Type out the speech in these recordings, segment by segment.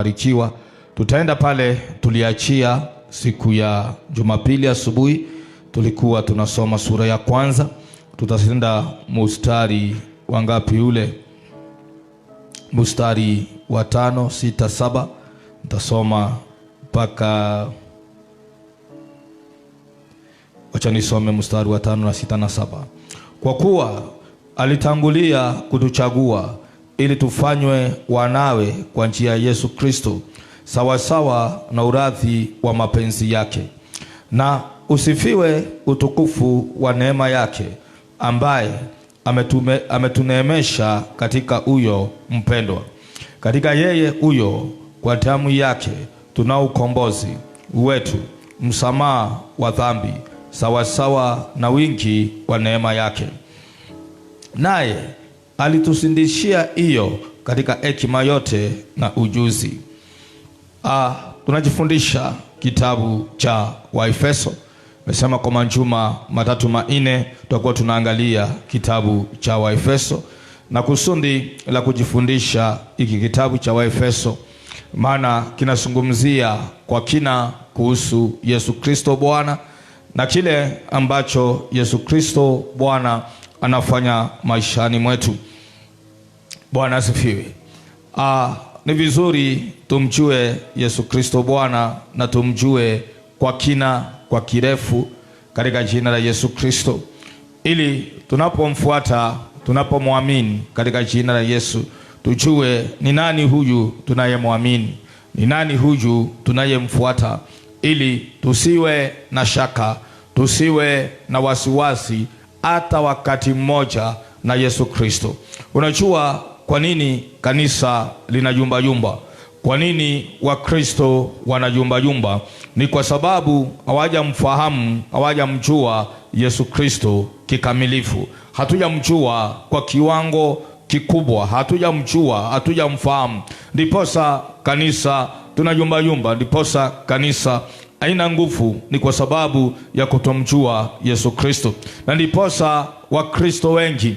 barikiwa. Tutaenda pale tuliachia siku ya Jumapili asubuhi, tulikuwa tunasoma sura ya kwanza. Tutaenda mstari wangapi ule? Mstari wa 5, 6, 7. Nitasoma mpaka, wacha nisome mstari wa 5 na 6 na 7. Kwa kuwa alitangulia kutuchagua ili tufanywe wanawe kwa njia ya Yesu Kristo, sawasawa na uradhi wa mapenzi yake, na usifiwe utukufu wa neema yake, ambaye ametuneemesha katika huyo mpendwa. Katika yeye huyo, kwa damu yake tunao ukombozi wetu, msamaha wa dhambi, sawasawa na wingi wa neema yake. Naye alitusindishia hiyo katika hekima yote na ujuzi. Tunajifundisha kitabu cha Waefeso. Nimesema kwa majuma 3-4 tutakuwa tunaangalia kitabu cha Waefeso, na kusudi la kujifundisha hiki kitabu cha Waefeso maana kinazungumzia kwa kina kuhusu Yesu Kristo Bwana na kile ambacho Yesu Kristo Bwana anafanya maishani mwetu. Bwana asifiwe. Ni vizuri tumjue Yesu Kristo Bwana na tumjue kwa kina, kwa kirefu katika jina la Yesu Kristo, ili tunapomfuata, tunapomwamini katika jina la Yesu, tujue ni nani huyu tunayemwamini, ni nani huyu tunayemfuata, ili tusiwe na shaka, tusiwe na wasiwasi hata wakati mmoja na Yesu Kristo. Unajua kwa nini kanisa linayumba yumba? Kwa nini Wakristo wanayumba yumba? Ni kwa sababu hawajamfahamu, hawajamjua Yesu Kristo kikamilifu. Hatujamjua kwa kiwango kikubwa, hatujamjua, hatujamfahamu. Ndiposa kanisa tunayumba yumba, ndiposa kanisa haina nguvu, ni kwa sababu ya kutomjua Yesu Kristo. Na ndiposa Wakristo wengi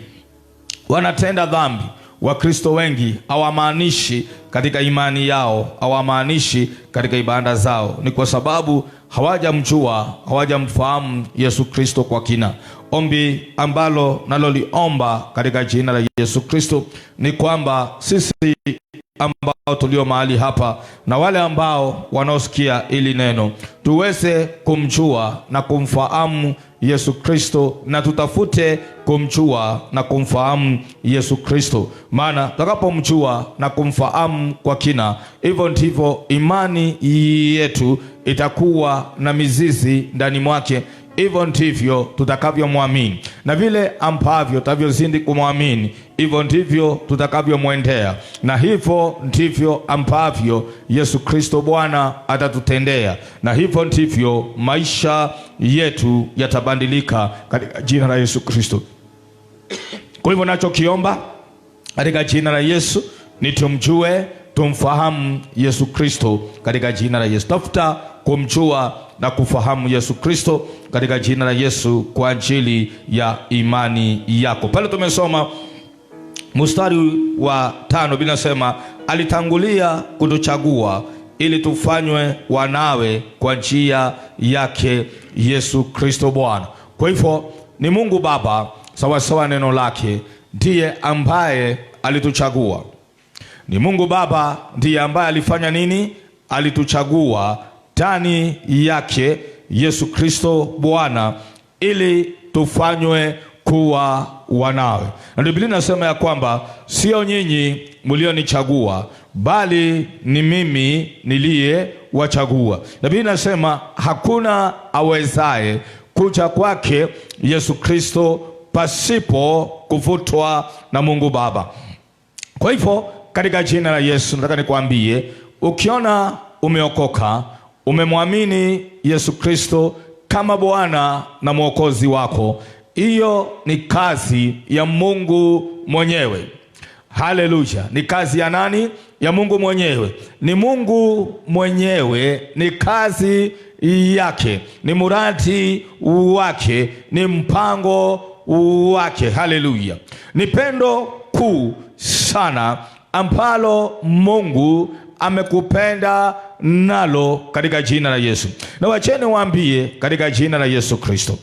wanatenda dhambi. Wakristo wengi hawamaanishi katika imani yao, hawamaanishi katika ibada zao, ni kwa sababu hawajamjua, hawajamfahamu Yesu Kristo kwa kina. Ombi ambalo naloliomba katika jina la Yesu Kristo ni kwamba sisi ambao tulio mahali hapa na wale ambao wanaosikia ili neno tuweze kumjua na kumfahamu Yesu Kristo, na tutafute kumjua na kumfahamu Yesu Kristo. Maana tutakapomjua na kumfahamu kwa kina, hivyo ndivyo imani yetu itakuwa na mizizi ndani mwake. Hivyo ndivyo tutakavyomwamini, na vile ambavyo tutavyozidi kumwamini, hivyo ndivyo tutakavyomwendea, na hivyo ndivyo ambavyo Yesu Kristo Bwana atatutendea, na hivyo ndivyo maisha yetu yatabadilika katika jina la Yesu Kristo. Kwa hivyo nachokiomba katika jina la Yesu ni tumjue, tumfahamu Yesu Kristo katika jina la Yesu. Tafuta kumjua na kufahamu Yesu Kristo katika jina la Yesu kwa ajili ya imani yako. Pale tumesoma mstari wa 5, Biblia inasema alitangulia kutuchagua ili tufanywe wanawe kwa njia yake Yesu Kristo Bwana. Kwa hivyo ni Mungu Baba sawasawa neno lake ndiye ambaye alituchagua. Ni Mungu Baba ndiye ambaye alifanya nini? Alituchagua ndani yake Yesu Kristo Bwana ili tufanywe kuwa wanawe. Na Biblia inasema ya kwamba sio nyinyi mlionichagua, bali ni mimi niliyewachagua. Na Biblia inasema hakuna awezaye kuja kwake Yesu Kristo pasipo kuvutwa na Mungu Baba. Kwa hivyo katika jina la Yesu nataka nikwambie, ukiona umeokoka, umemwamini Yesu Kristo kama Bwana na Mwokozi wako, hiyo ni kazi ya Mungu mwenyewe. Haleluya! Ni kazi ya nani? Ya Mungu mwenyewe. Ni Mungu mwenyewe, ni kazi yake, ni muradi wake, ni mpango wake. Haleluya! Ni pendo kuu sana ambalo Mungu amekupenda nalo katika jina la Yesu. Na wacheni waambie katika jina la Yesu Kristo,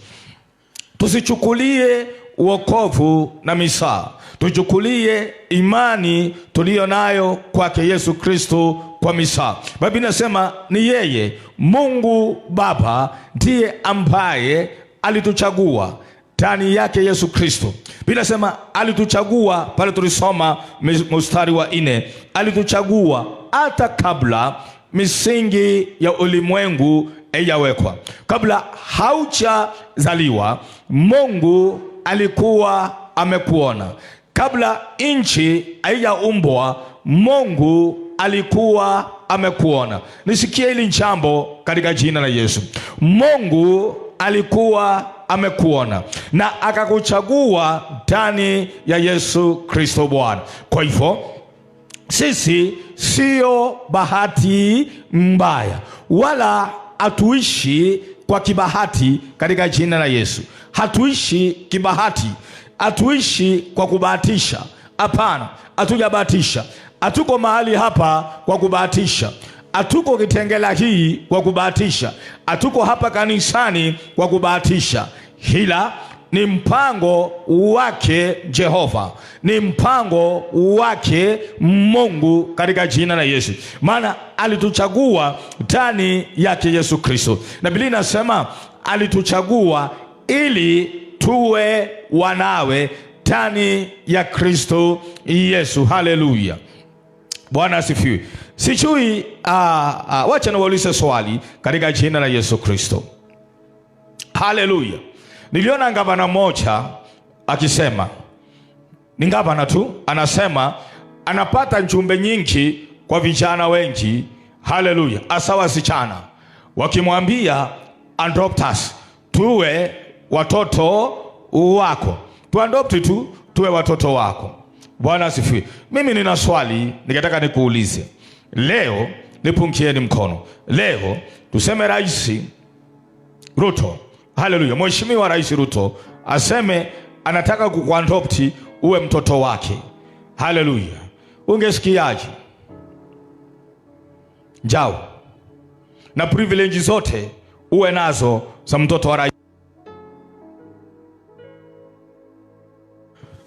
tusichukulie wokovu na misaa, tuchukulie imani tuliyo nayo kwake Yesu Kristo kwa misaa. Biblia inasema ni yeye Mungu Baba ndiye ambaye alituchagua ndani yake Yesu Kristo. Biblia inasema alituchagua, pale tulisoma mstari wa 4, alituchagua hata kabla misingi ya ulimwengu haijawekwa. Kabla haujazaliwa, Mungu alikuwa amekuona. Kabla nchi haijaumbwa, Mungu alikuwa amekuona. Nisikie hili jambo katika jina la Yesu. Mungu alikuwa amekuona na akakuchagua ndani ya Yesu Kristo Bwana. Kwa hivyo sisi sio bahati mbaya, wala hatuishi kwa kibahati katika jina la Yesu. Hatuishi kibahati, hatuishi kwa kubahatisha. Hapana, hatujabahatisha. Hatuko mahali hapa kwa kubahatisha. Hatuko Kitengela hii kwa kubahatisha. Hatuko hapa kanisani kwa kubahatisha. Hila ni mpango wake Jehova, ni mpango wake Mungu katika jina la Yesu. Maana alituchagua ndani yake Yesu Kristo. Na Biblia inasema alituchagua ili tuwe wanawe ndani ya Kristo Yesu. Haleluya, Bwana asifiwe. Sijui, wacha niwaulize swali katika jina la Yesu Kristo. Haleluya. Niliona gavana mmoja akisema, ni gavana tu, anasema anapata jumbe nyingi kwa vijana wengi, haleluya, hasa wasichana, wakimwambia adopt us, tuwe watoto wako, tuadopti tu, tuwe watoto wako. Bwana asifiwe. Mimi nina swali nikataka nikuulize leo, nipungieni mkono. Leo tuseme Rais Ruto, haleluya, Mheshimiwa Rais Ruto aseme anataka kukuadopti uwe mtoto wake, haleluya, ungesikiaje? Njao na privilege zote uwe nazo za mtoto wa rais,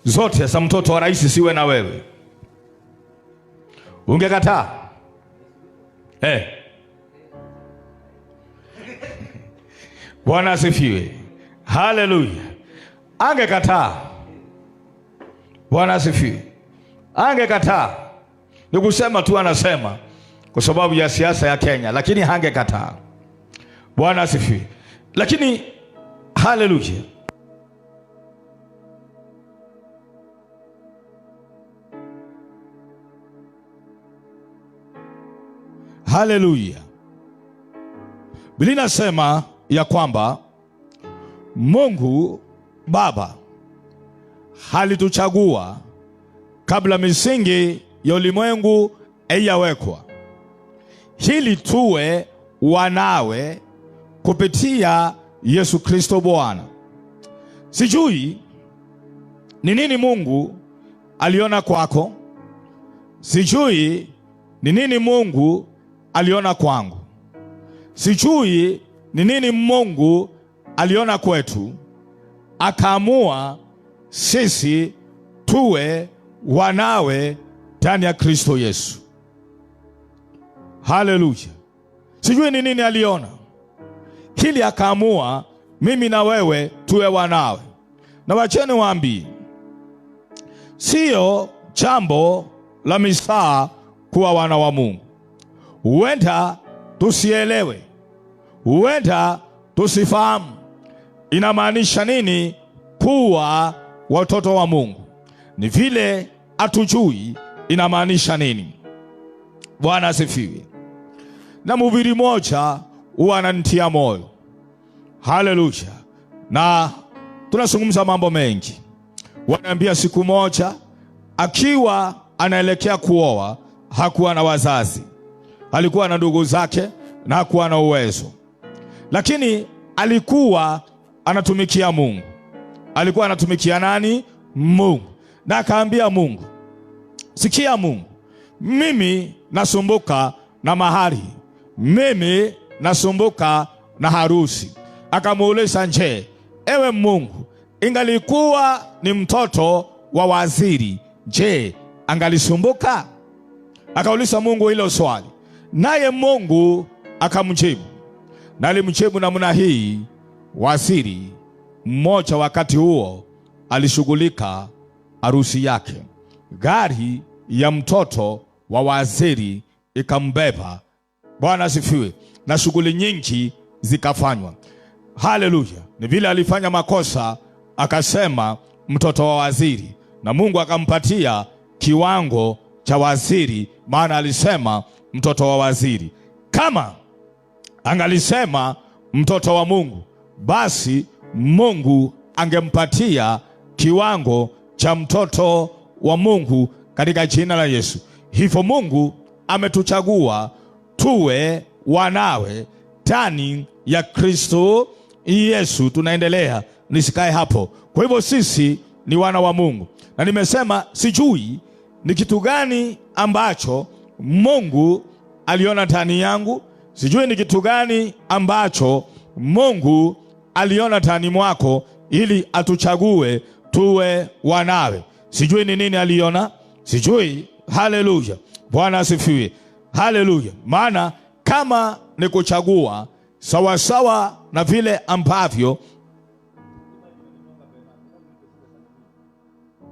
zote za mtoto wa rais siwe na wewe, ungekataa? Bwana asifiwe, haleluya. Angekataa. Bwana asifiwe. Angekataa. Ni kusema tu anasema kwa sababu ya siasa ya Kenya, lakini hangekataa. Bwana asifiwe. Lakini haleluya, haleluya. Biblia inasema ya kwamba Mungu Baba alituchagua kabla misingi ya ulimwengu haijawekwa, ili tuwe wanawe kupitia Yesu Kristo Bwana. Sijui ni nini Mungu aliona kwako, sijui ni nini Mungu aliona kwangu, sijui ni nini Mungu aliona kwetu, akaamua sisi tuwe wanawe ndani ya Kristo Yesu. Haleluya. Sijui ni nini aliona, hili akaamua mimi na wewe tuwe wanawe. Na wacheni waambie, sio jambo la misaa kuwa wana wa Mungu. Huenda tusielewe, huenda tusifahamu inamaanisha nini kuwa watoto wa Mungu. Ni vile hatujui inamaanisha nini. Bwana asifiwe. Na mhubiri moja huwa ananitia moyo, haleluya, na tunazungumza mambo mengi. Wanaambia siku moja akiwa anaelekea kuoa, hakuwa na wazazi, alikuwa na ndugu zake na hakuwa na uwezo, lakini alikuwa anatumikia Mungu. Alikuwa anatumikia nani? Mungu. Na akaambia Mungu, sikia Mungu, mimi nasumbuka na mahari, mimi nasumbuka na harusi. Akamuuliza, je, ewe Mungu, ingalikuwa ni mtoto wa waziri, je, angalisumbuka? Akauliza Mungu hilo swali, naye Mungu akamjibu. Na alimjibu namna hii: waziri mmoja wakati huo alishughulika harusi yake. Gari ya mtoto wa waziri ikambeba. Bwana asifiwe. Na shughuli nyingi zikafanywa. Haleluya. Ni vile alifanya makosa, akasema mtoto wa waziri, na Mungu akampatia kiwango cha waziri, maana alisema mtoto wa waziri. Kama angalisema mtoto wa Mungu, basi Mungu angempatia kiwango cha mtoto wa Mungu katika jina la Yesu. Hivyo Mungu ametuchagua tuwe wanawe ndani ya Kristo Yesu. Tunaendelea, nisikae hapo. Kwa hivyo sisi ni wana wa Mungu, na nimesema sijui ni kitu gani ambacho Mungu aliona ndani yangu, sijui ni kitu gani ambacho Mungu aliona ndani mwako ili atuchague tuwe wanawe. Sijui ni nini aliona, sijui. Haleluya, Bwana asifiwe. Haleluya. Maana kama ni kuchagua sawasawa na vile ambavyo,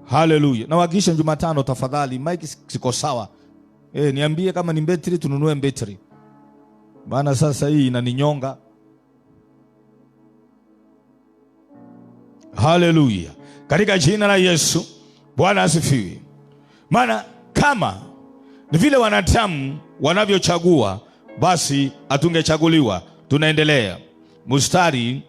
haleluya. Na wakisha Jumatano tafadhali, mike siko sawa. Niambie kama ni betri, tununue betri, maana sasa hii inaninyonga. Haleluya, katika jina la Yesu. Bwana asifiwe. Maana kama ni vile wanadamu wanavyochagua, basi hatungechaguliwa. Tunaendelea mstari,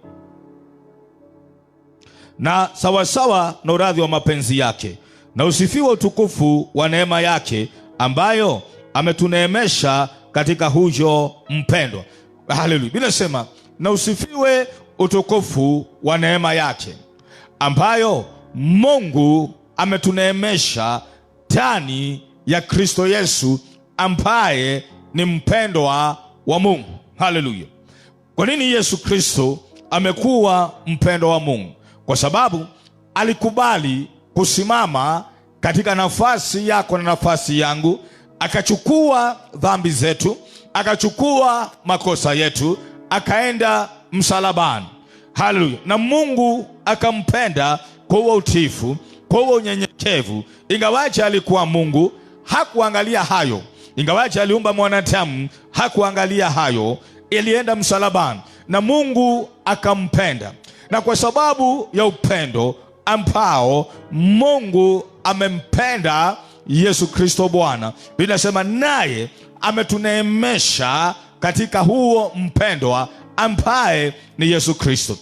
na sawasawa na uradhi wa mapenzi yake, na usifiwe utukufu wa neema yake, ambayo ametuneemesha katika huyo mpendwa. Haleluya. Bila sema na usifiwe utukufu wa neema yake, ambayo Mungu ametuneemesha ndani ya Kristo Yesu, ambaye ni mpendwa wa Mungu. Haleluya. Kwa nini Yesu Kristo amekuwa mpendwa wa Mungu? Kwa sababu alikubali kusimama katika nafasi yako na nafasi yangu, akachukua dhambi zetu, akachukua makosa yetu, akaenda msalabani. Haleluya. Na Mungu akampenda kwa utiifu, kwa unyenyekevu. Ingawaje alikuwa Mungu, hakuangalia hayo. Ingawaje aliumba mwanadamu, hakuangalia hayo. Alienda msalabani na Mungu akampenda. Na kwa sababu ya upendo ambao Mungu amempenda Yesu Kristo Bwana, Biblia inasema naye ametuneemesha katika huo mpendwa ambaye ni Yesu Kristo.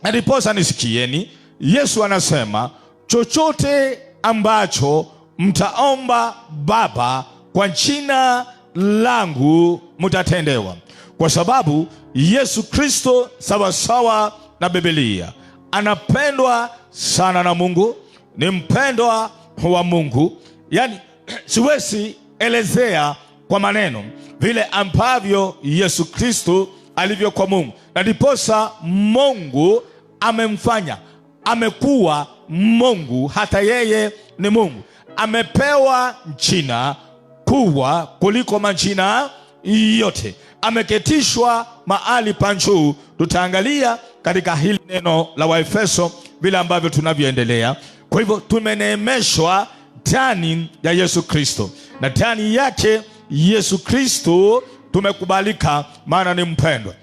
Na ndiposa nisikieni, Yesu anasema chochote ambacho mtaomba Baba kwa jina langu mtatendewa. Kwa sababu Yesu Kristo sawasawa na Biblia anapendwa sana na Mungu, ni mpendwa wa Mungu. Yani siwezi elezea kwa maneno vile ambavyo Yesu Kristo alivyo kwa Mungu. Na ndiposa Mungu amemfanya, amekuwa Mungu, hata yeye ni Mungu. Amepewa jina kubwa kuliko majina yote, ameketishwa mahali pa juu. Tutaangalia katika hili neno la Waefeso vile ambavyo tunavyoendelea. Kwa hivyo tumeneemeshwa ndani ya Yesu Kristo, na ndani yake Yesu Kristo tumekubalika, maana ni mpendwa.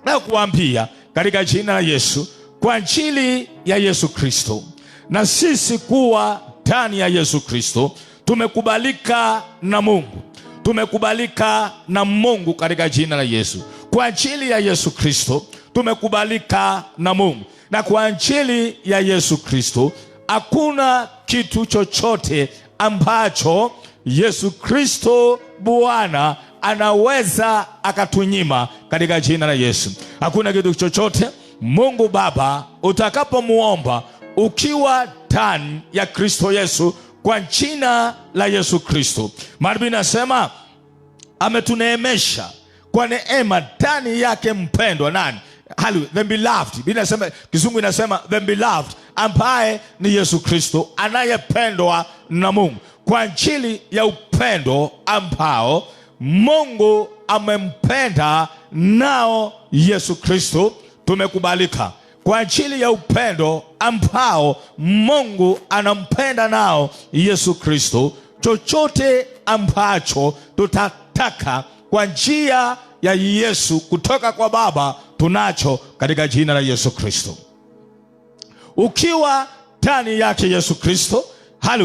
Na kuambia katika jina la Yesu, kwa ajili ya Yesu Kristo na sisi kuwa ndani ya Yesu Kristo, tumekubalika na Mungu. Tumekubalika na Mungu katika jina la Yesu. Kwa ajili ya Yesu Kristo tumekubalika na Mungu, na kwa ajili ya Yesu Kristo hakuna kitu chochote ambacho Yesu Kristo Bwana anaweza akatunyima katika jina la Yesu. Hakuna kitu chochote. Mungu Baba utakapomuomba ukiwa ndani ya Kristo Yesu kwa jina la Yesu Kristo. Maana inasema ametuneemesha kwa neema ndani yake mpendwa. Nani? Hallelujah, the beloved. Biblia inasema, Kizungu inasema the beloved, ambaye ni Yesu Kristo, anayependwa na Mungu. Kwa ajili ya upendo ambao Mungu amempenda nao Yesu Kristo, tumekubalika. Kwa ajili ya upendo ambao Mungu anampenda nao Yesu Kristo, chochote ambacho tutataka kwa njia ya Yesu kutoka kwa Baba tunacho katika jina la Yesu Kristo. Ukiwa ndani yake Yesu Kristo,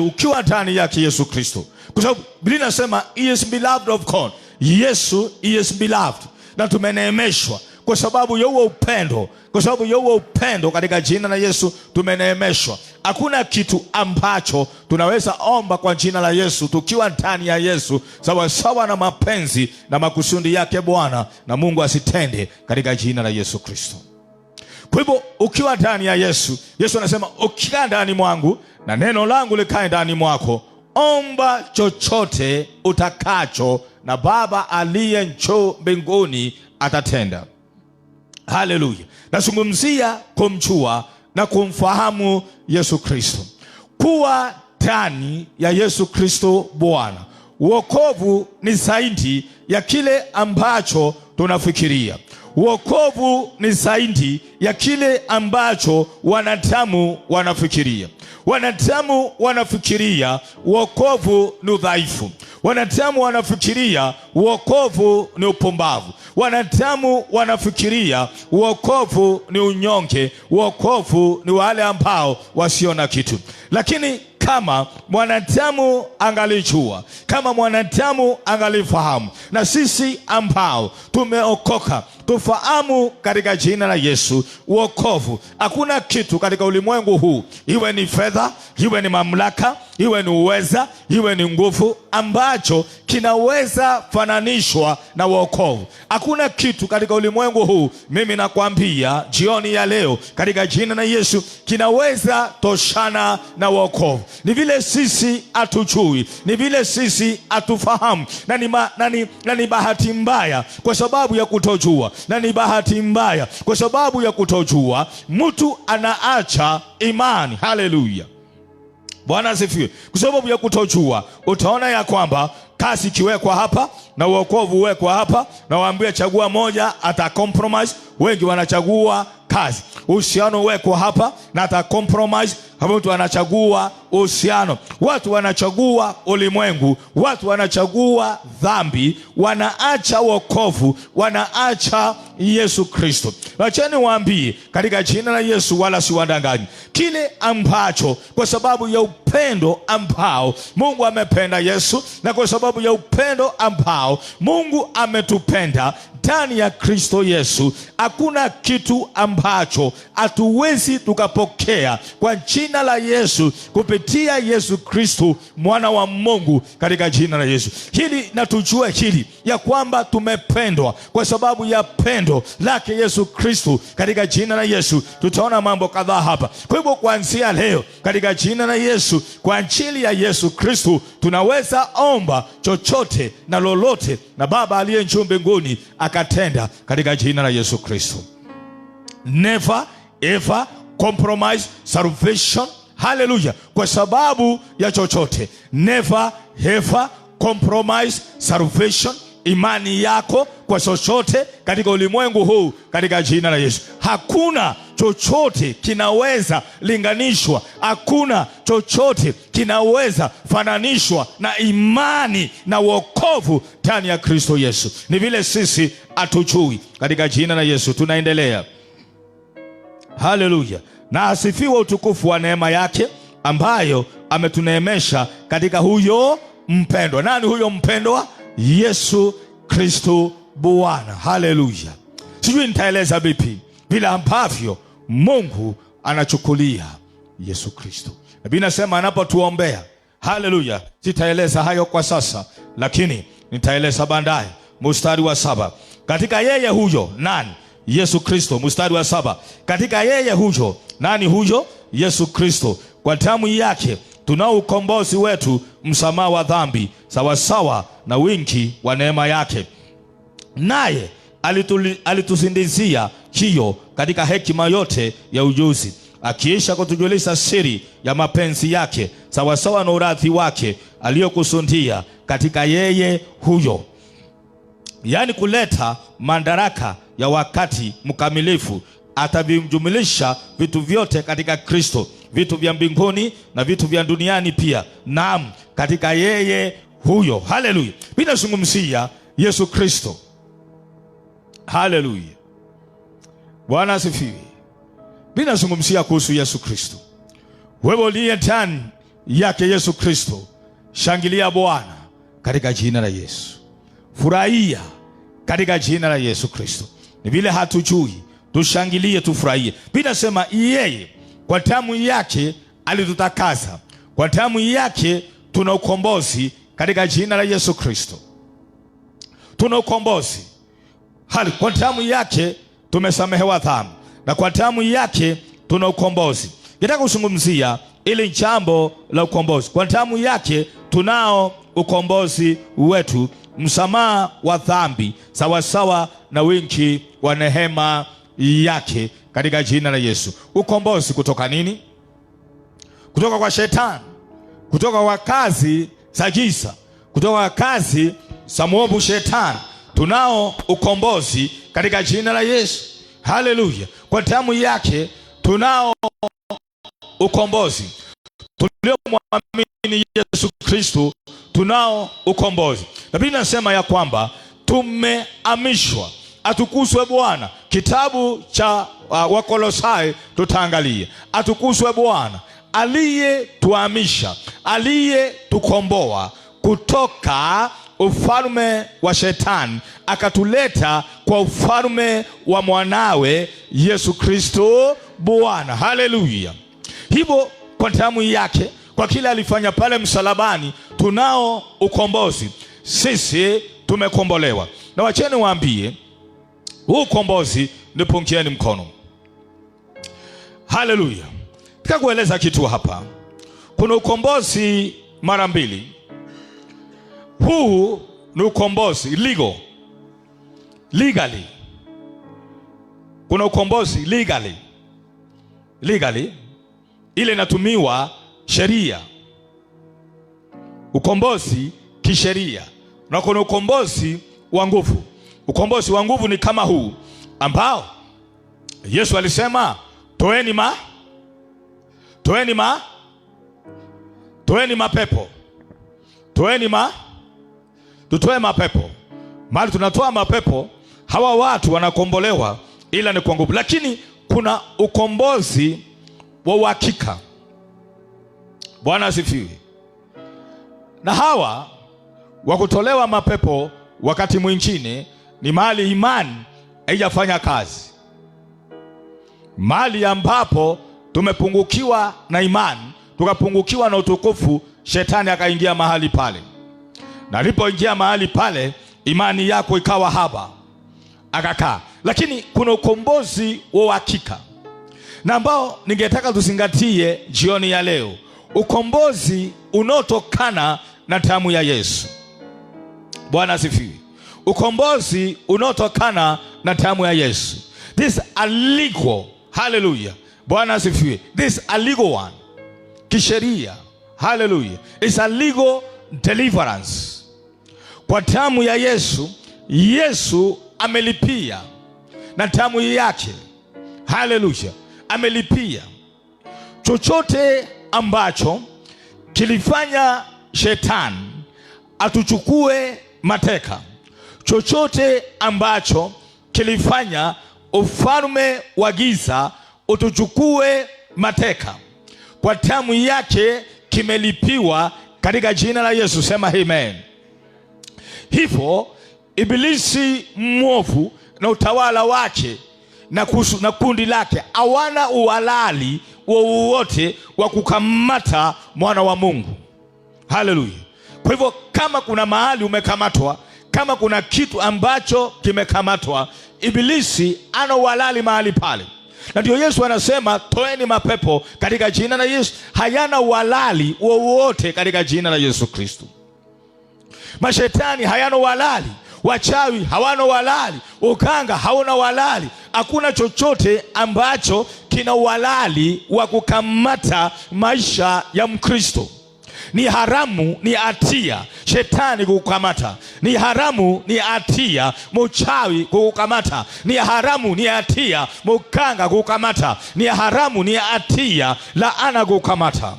ukiwa ndani yake Yesu Kristo, kwa sababu Biblia inasema he is beloved of God. Yesu is beloved, na tumeneemeshwa kwa sababu ya huo upendo. Kwa sababu ya huo upendo katika jina la Yesu tumeneemeshwa. Hakuna kitu ambacho tunaweza omba kwa jina la Yesu tukiwa ndani ya Yesu sawa sawa na mapenzi na makusudi yake Bwana na Mungu asitende katika jina la Yesu Kristo. Kwa hivyo ukiwa ndani ya Yesu, Yesu anasema ukikaa ndani mwangu na neno langu likae ndani mwako, omba chochote utakacho na Baba aliye juu mbinguni atatenda. Haleluya. Nazungumzia kumjua na kumfahamu Yesu Kristo. Kuwa ndani ya Yesu Kristo Bwana. Wokovu ni zaidi ya kile ambacho tunafikiria. Wokovu ni zaidi ya kile ambacho wanadamu wanafikiria. Wanadamu wanafikiria wokovu ni udhaifu. Wanadamu wanafikiria wokovu ni upumbavu. Wanadamu wanafikiria wokovu ni unyonge. Wokovu ni wale ambao wasio na kitu. Lakini kama mwanadamu angalijua, kama mwanadamu angalifahamu, na sisi ambao tumeokoka tufahamu katika jina la Yesu wokovu. Hakuna kitu katika ulimwengu huu, iwe ni fedha, iwe ni mamlaka, iwe ni uweza, iwe ni nguvu, ambacho kinaweza fananishwa na wokovu. Hakuna kitu katika ulimwengu huu, mimi nakwambia jioni ya leo katika jina la Yesu, kinaweza toshana na wokovu. Ni vile sisi hatujui, ni vile sisi hatufahamu, na ni bahati mbaya kwa sababu ya kutojua, na ni bahati mbaya kwa sababu ya kutojua mtu anaacha imani. Haleluya, Bwana asifiwe. Kwa sababu ya kutojua utaona ya kwamba kazi ikiwekwa hapa na wokovu uwekwa hapa, na waambie chagua moja, ata compromise. Wengi wanachagua kazi. Uhusiano uwekwa hapa na ata compromise. Mtu anachagua uhusiano. Watu wanachagua ulimwengu. Watu wanachagua dhambi. Wanaacha wokovu. Wanaacha Yesu Kristo. Wacheni waambie katika jina la Yesu, wala si wadanganyi, kile ambacho kwa sababu ya upendo ambao Mungu amependa Yesu, na kwa sababu ya upendo ambao Mungu ametupenda ndani ya Kristo Yesu, hakuna kitu ambacho hatuwezi tukapokea kwa jina la Yesu kupitia Yesu Kristo mwana wa Mungu katika jina la Yesu. Hili na tujue hili ya kwamba tumependwa kwa sababu ya pendo lake Yesu Kristo katika jina la Yesu. Tutaona mambo kadhaa hapa. Kwa hivyo kuanzia leo katika jina la Yesu, kwa ajili ya Yesu Kristo tunaweza omba chochote na lolote, na Baba aliye juu mbinguni akatenda katika jina la Yesu Kristo. Never ever compromise salvation. Hallelujah. Kwa sababu ya chochote. Never ever compromise salvation, imani yako kwa chochote katika ulimwengu huu katika jina la Yesu. Hakuna chochote kinaweza linganishwa, hakuna chochote kinaweza fananishwa na imani na wokovu ndani ya Kristo Yesu. Ni vile sisi hatujui katika jina la Yesu. Tunaendelea. Haleluya. Na asifiwe utukufu wa neema yake ambayo ametuneemesha katika huyo mpendwa. Nani huyo mpendwa? Yesu Kristo Bwana. Haleluya. Sijui nitaeleza vipi vile ambavyo Mungu anachukulia Yesu Kristo. Biblia inasema anapotuombea. Haleluya. Sitaeleza hayo kwa sasa, lakini nitaeleza baadaye. Mstari wa 7. Katika yeye huyo nani? Yesu Kristo. Mstari wa 7. Katika yeye huyo nani? Huyo Yesu Kristo. Kwa damu yake tunao ukombozi wetu, msamaha wa dhambi, sawasawa na wingi wa neema yake. Naye alitusindizia hiyo katika hekima yote ya ujuzi, akiisha kutujulisha siri ya mapenzi yake, sawasawa na urathi wake aliyokusudia katika yeye huyo, yaani kuleta madaraka ya wakati mkamilifu. Atavijumlisha vitu vyote katika Kristo, vitu vya mbinguni na vitu vya duniani pia, naam, katika yeye huyo. Haleluya! Mimi nazungumzia Yesu Kristo. Haleluya, Bwana asifiwe. Mimi nazungumzia kuhusu Yesu Kristo. Wewe uliye ndani yake Yesu Kristo, shangilia Bwana katika jina la Yesu. Furahia katika jina la Yesu Kristo. Ni vile hatujui, tushangilie, tufurahie. Mimi nasema yeye kwa damu yake alitutakasa, kwa damu yake tuna ukombozi katika jina la Yesu Kristo. Tuna ukombozi. Kwa damu yake tumesamehewa dhambi, na kwa damu yake tuna ukombozi. Nataka kuzungumzia ili jambo la ukombozi. Kwa damu yake tunao ukombozi wetu, msamaha wa dhambi, sawasawa na wingi wa neema yake katika jina la Yesu. Ukombozi kutoka nini? Kutoka kwa shetani, kutoka kwa kazi za giza, kutoka kwa kazi za mwovu shetani. Tunao ukombozi katika jina la Yesu. Haleluya! Kwa damu yake tunao ukombozi. Tuliomwamini Yesu Kristo tunao ukombozi. Na Biblia inasema ya kwamba tumehamishwa. Atukuzwe Bwana. Kitabu cha Wakolosai tutaangalia. Atukuzwe Bwana aliyetuhamisha, aliyetukomboa kutoka ufalme wa shetani, akatuleta kwa ufalme wa mwanawe Yesu Kristo Bwana. Haleluya! Hivyo kwa damu yake, kwa kile alifanya pale msalabani, tunao ukombozi. Sisi tumekombolewa. Na wacheni waambie, huu ukombozi nipungieni mkono. Haleluya! Nataka kueleza kitu hapa. Kuna ukombozi mara mbili. Huu ni ukombozi legally. Kuna ukombozi legally, ile inatumiwa sheria, ukombozi kisheria, na kuna ukombozi wa nguvu. Ukombozi wa nguvu ni kama huu ambao Yesu alisema toeni mapepo, tutoe mapepo. Mali tunatoa mapepo, hawa watu wanakombolewa, ila ni kwa nguvu. Lakini kuna ukombozi wa uhakika. Bwana asifiwe. Na hawa wa kutolewa mapepo wakati mwingine ni mahali imani haijafanya kazi, mahali ambapo tumepungukiwa na imani, tukapungukiwa na utukufu, shetani akaingia mahali pale. Na alipoingia mahali pale, imani yako ikawa haba, akakaa. Lakini kuna ukombozi wa uhakika, na ambao ningetaka tuzingatie jioni ya leo. Ukombozi unaotokana na damu ya Yesu. Bwana asifiwe. Ukombozi unaotokana na damu ya Yesu. This a legal. Hallelujah. Bwana asifiwe. This a legal one. Kisheria. Hallelujah. It's a legal deliverance. Kwa damu ya Yesu, Yesu amelipia na damu yake. Hallelujah. Amelipia chochote ambacho kilifanya shetani atuchukue mateka, chochote ambacho kilifanya ufalme wa giza utuchukue mateka, kwa damu yake kimelipiwa katika jina la Yesu. Sema amen. Hivyo ibilisi mwovu na utawala wake na kundi lake hawana uhalali wowote wa kukamata mwana wa Mungu. Haleluya. Kwa hivyo kama kuna mahali umekamatwa, kama kuna kitu ambacho kimekamatwa, ibilisi ana uhalali mahali pale. Na ndio Yesu anasema toeni mapepo katika jina la Yesu. Hayana uhalali wowote katika jina la Yesu Kristo. Mashetani hayana uhalali, wachawi hawana uhalali, ukanga hauna uhalali. Hakuna chochote ambacho kina uhalali wa kukamata maisha ya Mkristo. Ni haramu, ni hatia shetani kukukamata. Ni haramu, ni hatia mchawi kukukamata. Ni haramu, ni hatia mkanga kukukamata. Ni haramu, ni hatia laana kukukamata.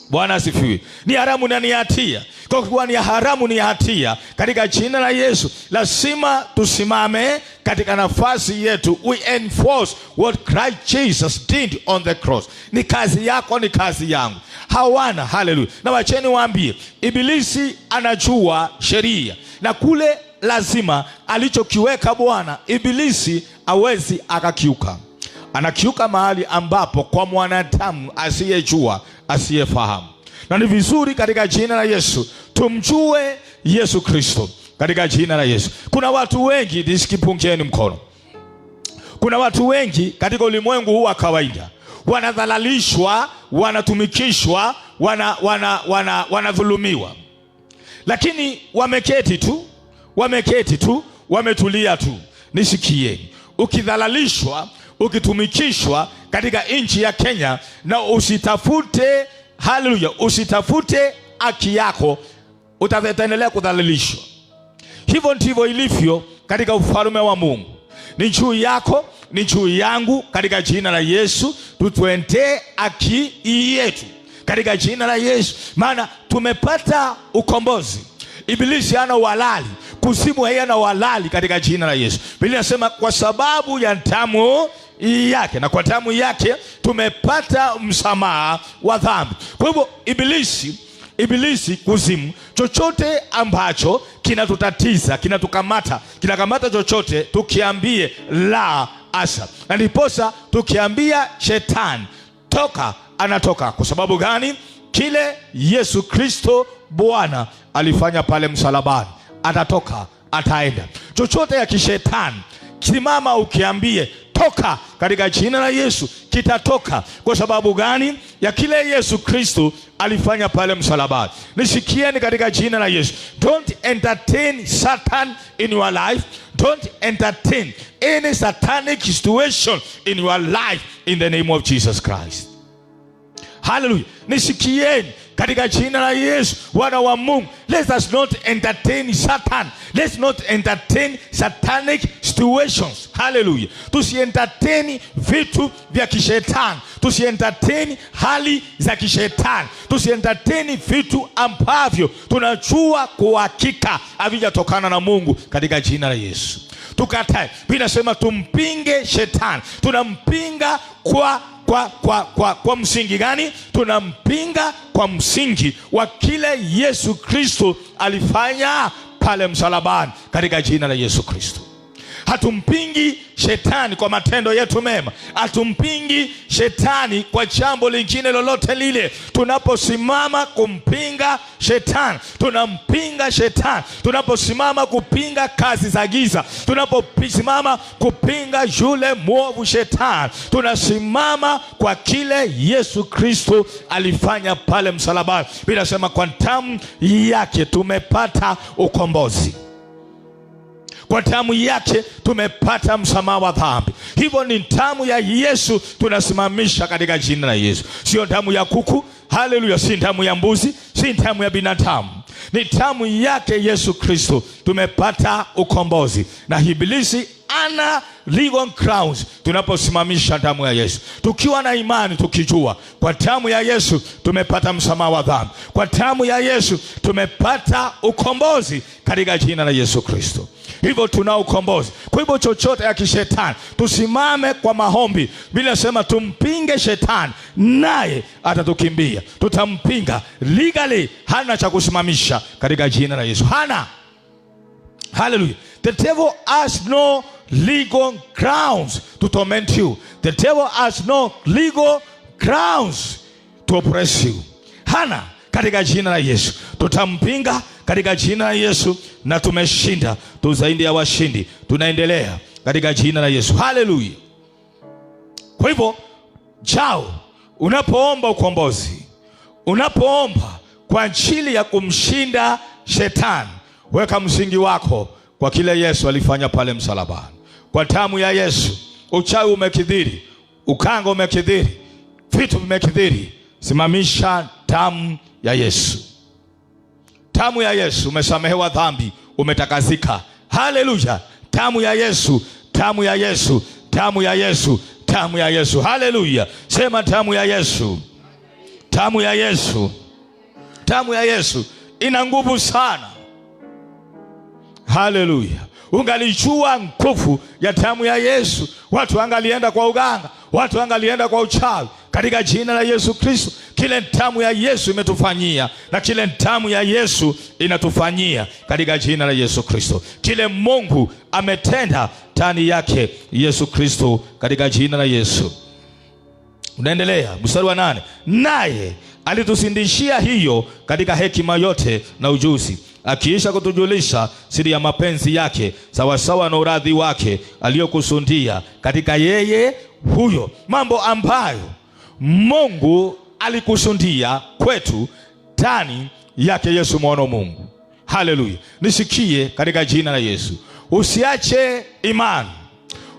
Bwana asifiwe. Ni haramu na ni hatia. Kwa kuwa ni haramu, ni hatia, katika jina la Yesu lazima tusimame katika nafasi yetu. We enforce what Christ Jesus did on the cross. Ni kazi yako, ni kazi yangu. Hawana. Haleluya. Na wacheni waambie, Ibilisi anajua sheria, na kule lazima alichokiweka Bwana, Ibilisi hawezi akakiuka. Anakiuka mahali ambapo kwa mwanadamu asiyejua, asiyefahamu. Na ni vizuri katika jina la Yesu tumjue Yesu Kristo katika jina la Yesu. Kuna watu wengi, nisikipungeni mkono, kuna watu wengi katika ulimwengu huu wa kawaida wanadhalalishwa, wanatumikishwa, wanadhulumiwa, lakini wameketi tu, wametulia tu. Nisikieni, ukidhalalishwa, ukitumikishwa katika nchi ya Kenya na usitafute, haleluya, usitafute haki yako, utaendelea kudhalilishwa. Hivyo ndivyo ilivyo katika ufalme wa Mungu. Ni juu yako, ni juu yangu katika jina la Yesu tutuendee haki yetu katika jina la Yesu, maana tumepata ukombozi. Ibilisi hana uhalali, kuzimu hayana uhalali katika jina la Yesu. Biblia inasema kwa sababu ya damu yake, na kwa damu yake tumepata msamaha wa dhambi. Kwa hivyo Ibilisi, kuzimu, chochote ambacho kinatutatiza, kinakamata chochote, tukiambie la asa. Na ndiposa tukiambia shetani toka, anatoka. Kwa sababu gani? Kile Yesu Kristo Bwana alifanya pale msalabani, atatoka, ataenda. Chochote ya kishetani, simama ukiambie toka katika jina la Yesu, kitatoka. Kwa sababu gani? Ya kile Yesu Kristo alifanya pale msalabani. Nishikieni katika jina la Yesu. Don't entertain Satan in your life. Don't entertain any satanic situation in your life in the name of Jesus Christ. Hallelujah. Nishikieni katika jina la Yesu, wana wa Mungu. Let us not entertain Satan. Let's not entertain satanic situations. Hallelujah. Tusientertain vitu vya kishetani. Tusientertain hali za kishetani. Tusientertain vitu ambavyo tunajua kwa hakika havijatokana na Mungu katika jina la Yesu. Tukatae. Binasema tumpinge shetani. Tunampinga kwa msingi gani? Tunampinga kwa msingi wa kile Yesu Kristo alifanya pale msalabani katika jina la Yesu Kristo. Hatumpingi shetani kwa matendo yetu mema. Hatumpingi shetani kwa jambo lingine lolote lile. Tunaposimama kumpinga shetani, tunampinga shetani. Tunaposimama kupinga kazi za giza, tunaposimama kupinga yule mwovu shetani, tunasimama kwa kile Yesu Kristo alifanya pale msalabani. Bila sema kwa damu yake tumepata ukombozi. Kwa damu yake tumepata msamaha wa dhambi. Hivyo ni damu ya Yesu tunasimamisha katika jina la Yesu. Sio damu ya kuku, haleluya, si damu ya mbuzi, si damu ya binadamu. Ni damu yake Yesu Kristo tumepata ukombozi. Na Ibilisi ana legal grounds tunaposimamisha damu ya Yesu. Tukiwa na imani, tukijua kwa damu ya Yesu tumepata msamaha wa dhambi. Kwa damu ya Yesu tumepata ukombozi katika jina la Yesu Kristo. Hivyo tuna ukombozi. Kwa hivyo chochote ya kishetani, tusimame kwa maombi. Bila sema tumpinge shetani, naye atatukimbia. Tutampinga legally, hana cha kusimamisha katika jina la Yesu. Hana. Hallelujah. The devil has no legal grounds to torment you. The devil has no legal grounds to oppress you. Hana katika jina la Yesu. Tutampinga katika jina la Yesu na tumeshinda. Tu zaidi ya washindi. Tunaendelea katika jina la Yesu. Hallelujah. Kwa hivyo jao, unapoomba ukombozi, unapoomba kwa ajili ya kumshinda shetani, weka msingi wako kwa kile Yesu alifanya pale msalabani. Kwa damu ya Yesu, uchawi umekithiri, ukanga umekithiri, vitu vimekithiri. Simamisha damu ya Yesu. Damu ya Yesu, umesamehewa dhambi, umetakasika. Haleluya! Damu ya Yesu, damu ya Yesu, damu ya Yesu, damu ya Yesu. Haleluya! Sema damu ya Yesu. Damu ya Yesu. Damu ya Yesu ina nguvu sana. Haleluya! Ungalijua nguvu ya damu ya Yesu, watu angalienda kwa uganga, watu angalienda kwa uchawi. Katika jina la Yesu Kristo, kile damu ya Yesu imetufanyia na kile damu ya Yesu inatufanyia katika jina la Yesu Kristo. Kile Mungu ametenda ndani yake Yesu Kristo katika jina la Yesu. Unaendelea mstari wa 8. Naye alitusindishia hiyo katika hekima yote na ujuzi, akiisha kutujulisha siri ya mapenzi yake sawasawa na uradhi wake aliyokusudia katika yeye huyo, mambo ambayo Mungu alikusudia kwetu ndani yake Yesu mwana wa Mungu. Haleluya! Nisikie katika jina la Yesu. Usiache imani,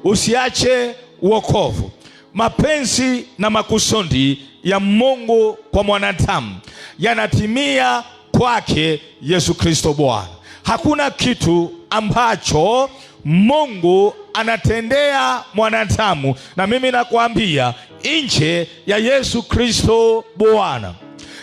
usiache wokovu. Mapenzi na makusudi ya Mungu kwa mwanadamu yanatimia kwake Yesu Kristo Bwana. Hakuna kitu ambacho Mungu anatendea mwanadamu, na mimi nakwambia, nje ya Yesu Kristo Bwana.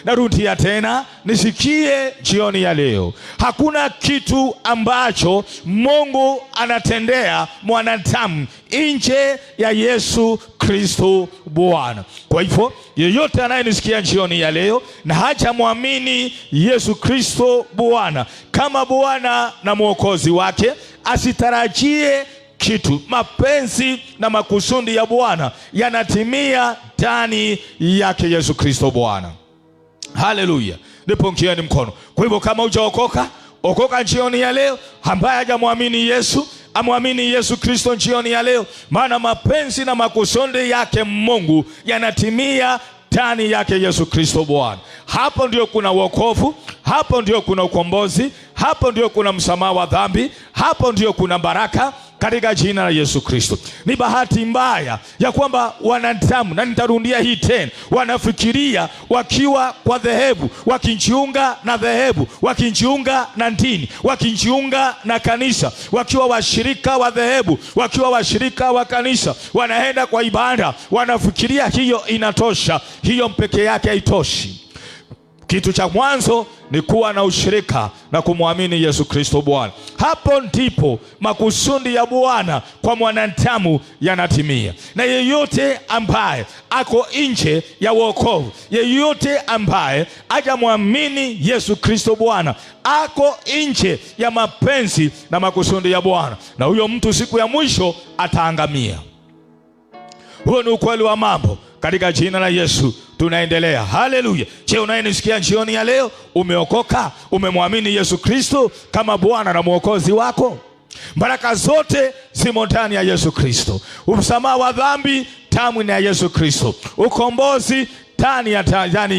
Narudia tena, nisikie jioni ya leo. Hakuna kitu ambacho Mungu anatendea mwanadamu nje ya Yesu Kristo Bwana. Kwa hivyo, yeyote anayenisikia jioni ya leo na hajamwamini Yesu Kristo Bwana kama Bwana na Mwokozi wake, asitarajie kitu. Mapenzi na makusudi ya Bwana yanatimia ndani yake Yesu Kristo Bwana. Haleluya! Nipungieni mkono. Kwa hivyo, kama hujaokoka, okoka jioni ya leo. Ambaye hajamwamini Yesu, amwamini Yesu Kristo jioni ya leo, maana mapenzi na makusudi yake Mungu yanatimia ndani yake Yesu Kristo Bwana. Hapo ndio kuna wokovu, hapo ndio kuna ukombozi, hapo ndio kuna msamaha wa dhambi, hapo ndio kuna baraka katika jina la Yesu Kristo. Ni bahati mbaya ya kwamba wanadamu, na nitarudia hii tena, wanafikiria wakiwa kwa dhehebu, wakijiunga na dhehebu, wakijiunga na dini, wakijiunga na kanisa, wakiwa washirika wa dhehebu, wakiwa washirika wa kanisa, wanaenda kwa ibada, wanafikiria hiyo inatosha. Hiyo peke yake haitoshi. Kitu cha mwanzo ni kuwa na ushirika na kumwamini Yesu Kristo Bwana. Hapo ndipo makusudi ya Bwana kwa mwanadamu yanatimia. Na yeyote ambaye ako nje ya wokovu, yeyote ambaye hajamwamini Yesu Kristo Bwana, ako nje ya mapenzi na makusudi ya Bwana, na huyo mtu siku ya mwisho ataangamia. Huo ni ukweli wa mambo. Katika jina la Yesu tunaendelea. Haleluya! Je, unayenisikia jioni ya leo, umeokoka? Umemwamini Yesu Kristo kama Bwana na Mwokozi wako? Baraka zote zimo ndani ya Yesu Kristo. Msamaha wa dhambi, damu ya Yesu Kristo. Ukombozi ndani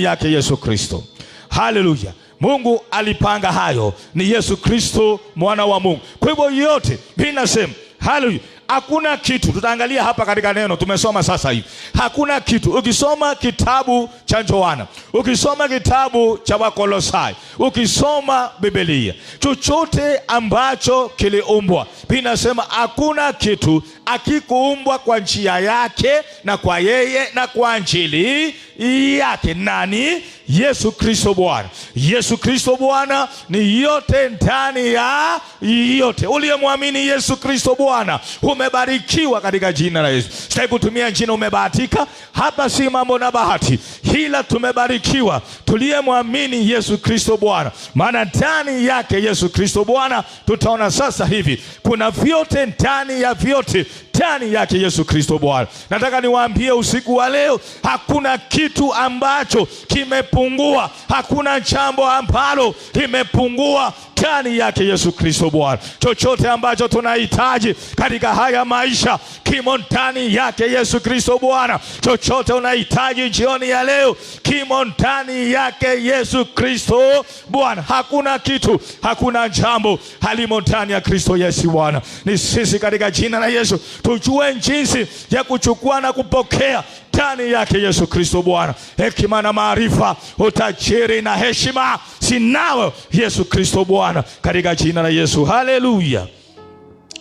yake Yesu Kristo. Haleluya! Mungu alipanga hayo, ni Yesu Kristo mwana wa Mungu. Kwa hivyo yote mimi nasema haleluya. Hakuna kitu, tutaangalia hapa katika neno tumesoma sasa hivi. Hakuna kitu, ukisoma kitabu cha Yohana, ukisoma kitabu cha Wakolosai, ukisoma Biblia, chochote ambacho kiliumbwa, binasema hakuna kitu akikuumbwa kwa njia yake na kwa yeye na kwa ajili yake. Nani? Yesu Kristo Bwana. Yesu Kristo Bwana ni yote ndani ya yote. Uliyemwamini Yesu Kristo Bwana umebarikiwa katika jina la Yesu. Sitaki kutumia jina umebahatika. Hapa si mambo na bahati, ila tumebarikiwa tuliyemwamini Yesu Kristo Bwana, maana ndani yake Yesu Kristo Bwana tutaona sasa hivi kuna vyote ndani ya vyote ndani yake Yesu Kristo Bwana. Nataka niwaambie usiku wa leo, hakuna kitu ambacho limepungua. Hakuna jambo ambalo limepungua ndani yake Yesu Kristo Bwana. Chochote ambacho tunahitaji katika haya maisha kimo ndani yake Yesu Kristo Bwana. Chochote unahitaji jioni ya leo kimo ndani yake Yesu Kristo Bwana. Hakuna kitu, hakuna jambo halimo ndani ya Kristo Yesu Bwana. Ni sisi katika jina la Yesu tujue jinsi ya kuchukua na kupokea ndani yake Yesu Kristo Bwana. Hekima na maarifa, utajiri na heshima sinawe Yesu Kristo Bwana, katika jina la Yesu. Haleluya.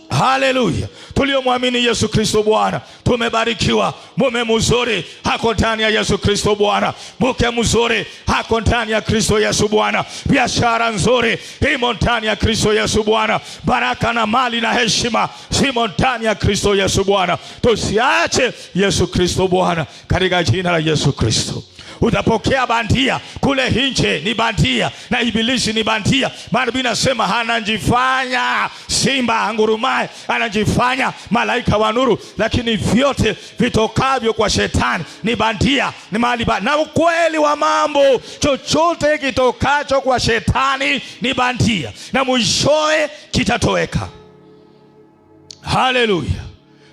Haleluya. Tuliomwamini Yesu Kristo Bwana tumebarikiwa. Mume mzuri hako ndani ya Yesu Kristo Bwana. Mke mzuri hako ndani ya Kristo Yesu Bwana. Biashara nzuri imo ndani ya Kristo Yesu Bwana. Baraka na mali na heshima zimo ndani ya Kristo Yesu Bwana. Tusiache Yesu Kristo Bwana, katika jina la Yesu Kristo. Utapokea bandia kule nje, ni bandia, na ibilisi ni bandia. Maana Biblia inasema anajifanya simba angurumaye, anajifanya malaika wa nuru, lakini vyote vitokavyo kwa shetani ni bandia, ni mali bandia. Na ukweli wa mambo, chochote kitokacho kwa shetani ni bandia, na mwishowe kitatoweka. Haleluya.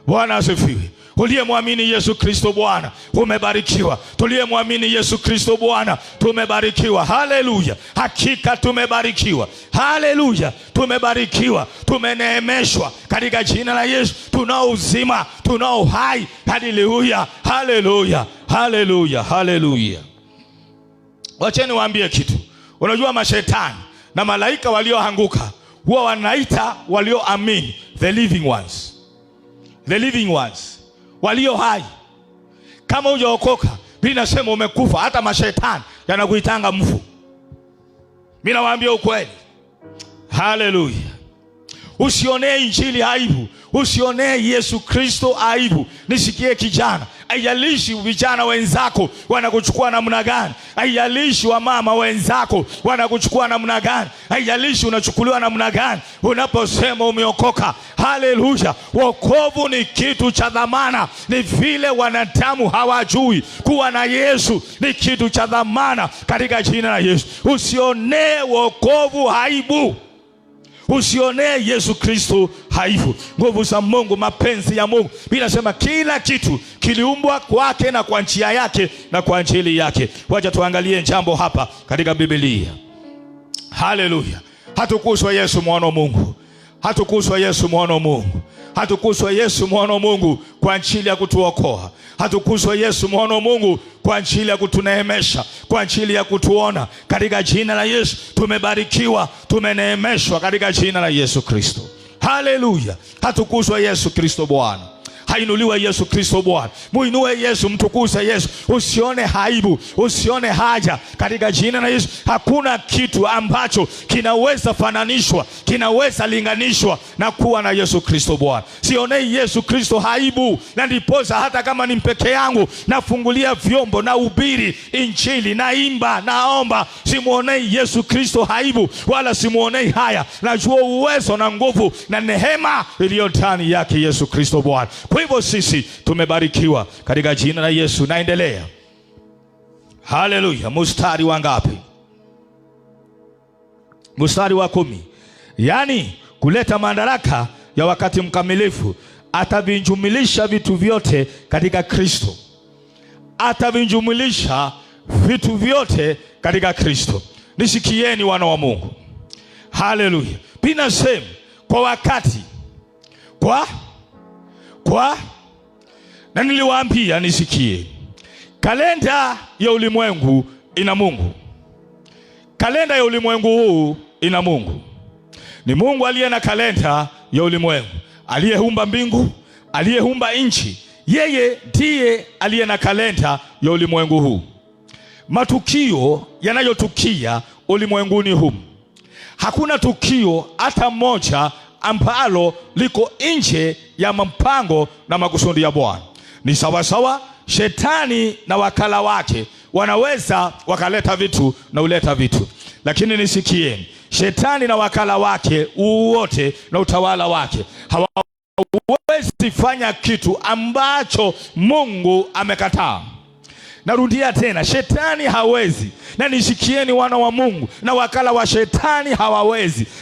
Bwana asifiwe. Uliyemwamini Yesu Kristo Bwana umebarikiwa. Tuliyemwamini Yesu Kristo Bwana tumebarikiwa. Haleluya. Hakika tumebarikiwa. Haleluya. Tumebarikiwa, tumeneemeshwa katika jina la Yesu. Tunao uzima, tunao hai. Haleluya. Haleluya. Haleluya. Haleluya. Wacheni waambie kitu. Unajua mashetani na malaika walioanguka huwa wanaita walioamini the living ones. The living ones, walio hai. Kama hujaokoka, Biblia inasema umekufa. Hata mashetani yanakuitanga mfu. Mimi nawaambia ukweli. Haleluya. Usionee injili aibu. Usionee Yesu Kristo aibu. Nisikie kijana, haijalishi vijana wenzako wanakuchukua namna gani, haijalishi wamama wenzako wanakuchukua namna gani, haijalishi unachukuliwa namna gani unaposema umeokoka. Haleluya. Wokovu ni kitu cha dhamana. Ni vile wanadamu hawajui kuwa na Yesu ni kitu cha dhamana, katika jina la Yesu. Usionee wokovu aibu. Usionee Yesu Kristo haifu. Nguvu za Mungu, mapenzi ya Mungu, Biblia inasema kila kitu kiliumbwa kwake na kwa njia yake na kwa ajili yake. Wacha tuangalie jambo hapa katika Biblia. Haleluya. Hatukuzwe Yesu mwana wa Mungu. Hatukuzwe Yesu mwana wa Mungu. Hatukuzwe Yesu mwana wa Mungu kwa ajili ya kutuokoa. Hatukuzwe Yesu mwana wa Mungu kwa ajili ya kutuneemesha, kwa ajili ya kutuona. Katika jina la Yesu tumebarikiwa, tumeneemeshwa katika jina la Yesu Kristo. Haleluya. Hatukuzwe Yesu Kristo Bwana. Hainuliwe Yesu Kristo Bwana. Muinue Yesu, mtukuze Yesu. Usione haibu, usione haja, katika jina la Yesu. Hakuna kitu ambacho kinaweza fananishwa, kinaweza linganishwa na kuwa na Yesu Kristo Bwana. Sionei Yesu Kristo haibu, na ndiposa hata kama ni mpeke yangu nafungulia vyombo na ubiri injili, naimba, naomba, simuonei Yesu Kristo haibu wala simuonei haya. Najua uwezo na nguvu na neema iliyo ndani yake Yesu Kristo Bwana. Kwa hivyo sisi tumebarikiwa katika jina la Yesu. Naendelea. Haleluya. Mstari wa ngapi? Mstari wa 10. Yaani kuleta madaraka ya wakati mkamilifu, atavinjumulisha vitu vyote katika Kristo. Atavinjumulisha vitu vyote katika Kristo. Nisikieni wana wa Mungu. Haleluya. Biblia sema kwa wakati, na niliwaambia nisikie. Kalenda ya ulimwengu ina Mungu. Kalenda ya ulimwengu huu ina Mungu. Ni Mungu aliye na kalenda ya ulimwengu, aliyeumba mbingu, aliyeumba nchi. Yeye ndiye aliye na kalenda ya ulimwengu huu. Matukio yanayotukia ulimwenguni huu, hakuna tukio hata moja ambalo liko nje ya mpango na makusudi ya Bwana. Ni sawa sawa shetani na wakala wake wanaweza wakaleta vitu na uleta vitu, lakini nisikieni, shetani na wakala wake wote na utawala wake hawawezi fanya kitu ambacho Mungu amekataa. Narudia tena, shetani hawezi, na nishikieni wana wa Mungu, na wakala wa shetani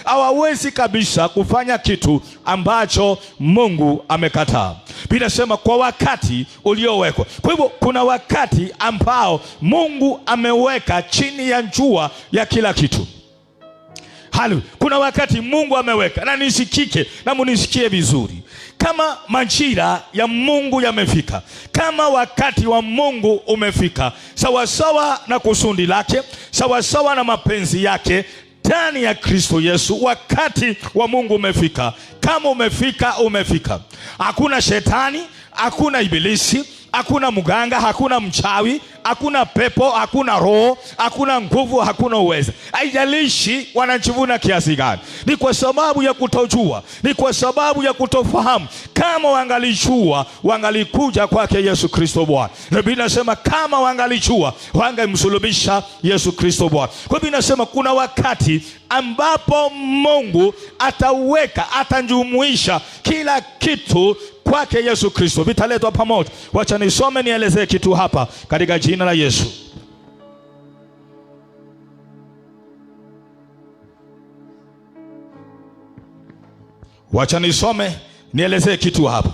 hawawezi kabisa kufanya kitu ambacho Mungu amekataa. Biblia inasema kwa wakati uliowekwa. Kwa hivyo kuna wakati ambao Mungu ameweka chini ya jua ya kila kitu. Kuna wakati Mungu ameweka, na nisikike na munisikie vizuri. Kama majira ya Mungu yamefika, kama wakati wa Mungu umefika, sawasawa na kusudi lake, sawasawa na mapenzi yake ndani ya Kristo Yesu, wakati wa Mungu umefika. Kama umefika. Hakuna shetani, hakuna ibilisi, hakuna mganga, hakuna mchawi, hakuna pepo, hakuna roho, hakuna nguvu, hakuna uweza. Haijalishi wanajivuna kiasi gani. Ni kwa sababu ya kutojua, ni kwa sababu ya kutofahamu. Kama wangalijua, wangalikuja kwake Yesu Kristo Bwana. Na Biblia inasema kama wangalijua, wangemsulubisha Yesu Kristo Bwana. Kwa Biblia inasema kuna wakati ambapo Mungu atajumuisha kila kitu kwake Yesu Kristo, vitaletwa pamoja. Wacha nisome nielezee kitu hapa katika jina la Yesu. Wacha nisome nielezee kitu hapa,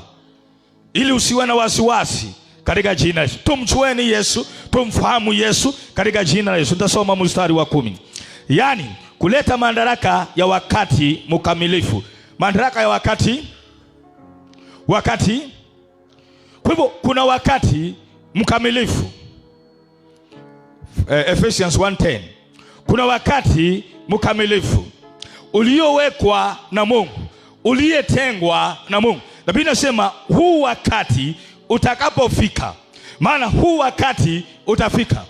ili usiwe na wasiwasi katika jina la Yesu. Tumchueni Yesu, tumfahamu Yesu katika jina la Yesu. Nitasoma mstari wa 10. Yaani kuleta madaraka ya wakati mkamilifu. Madaraka ya wakati. Kwa hivyo kuna wakati mkamilifu. Ephesians 1:10. Kuna wakati mkamilifu uliowekwa na Mungu, uliyetengwa na Mungu. Na Biblia inasema huu wakati utakapofika, maana huu wakati utafika.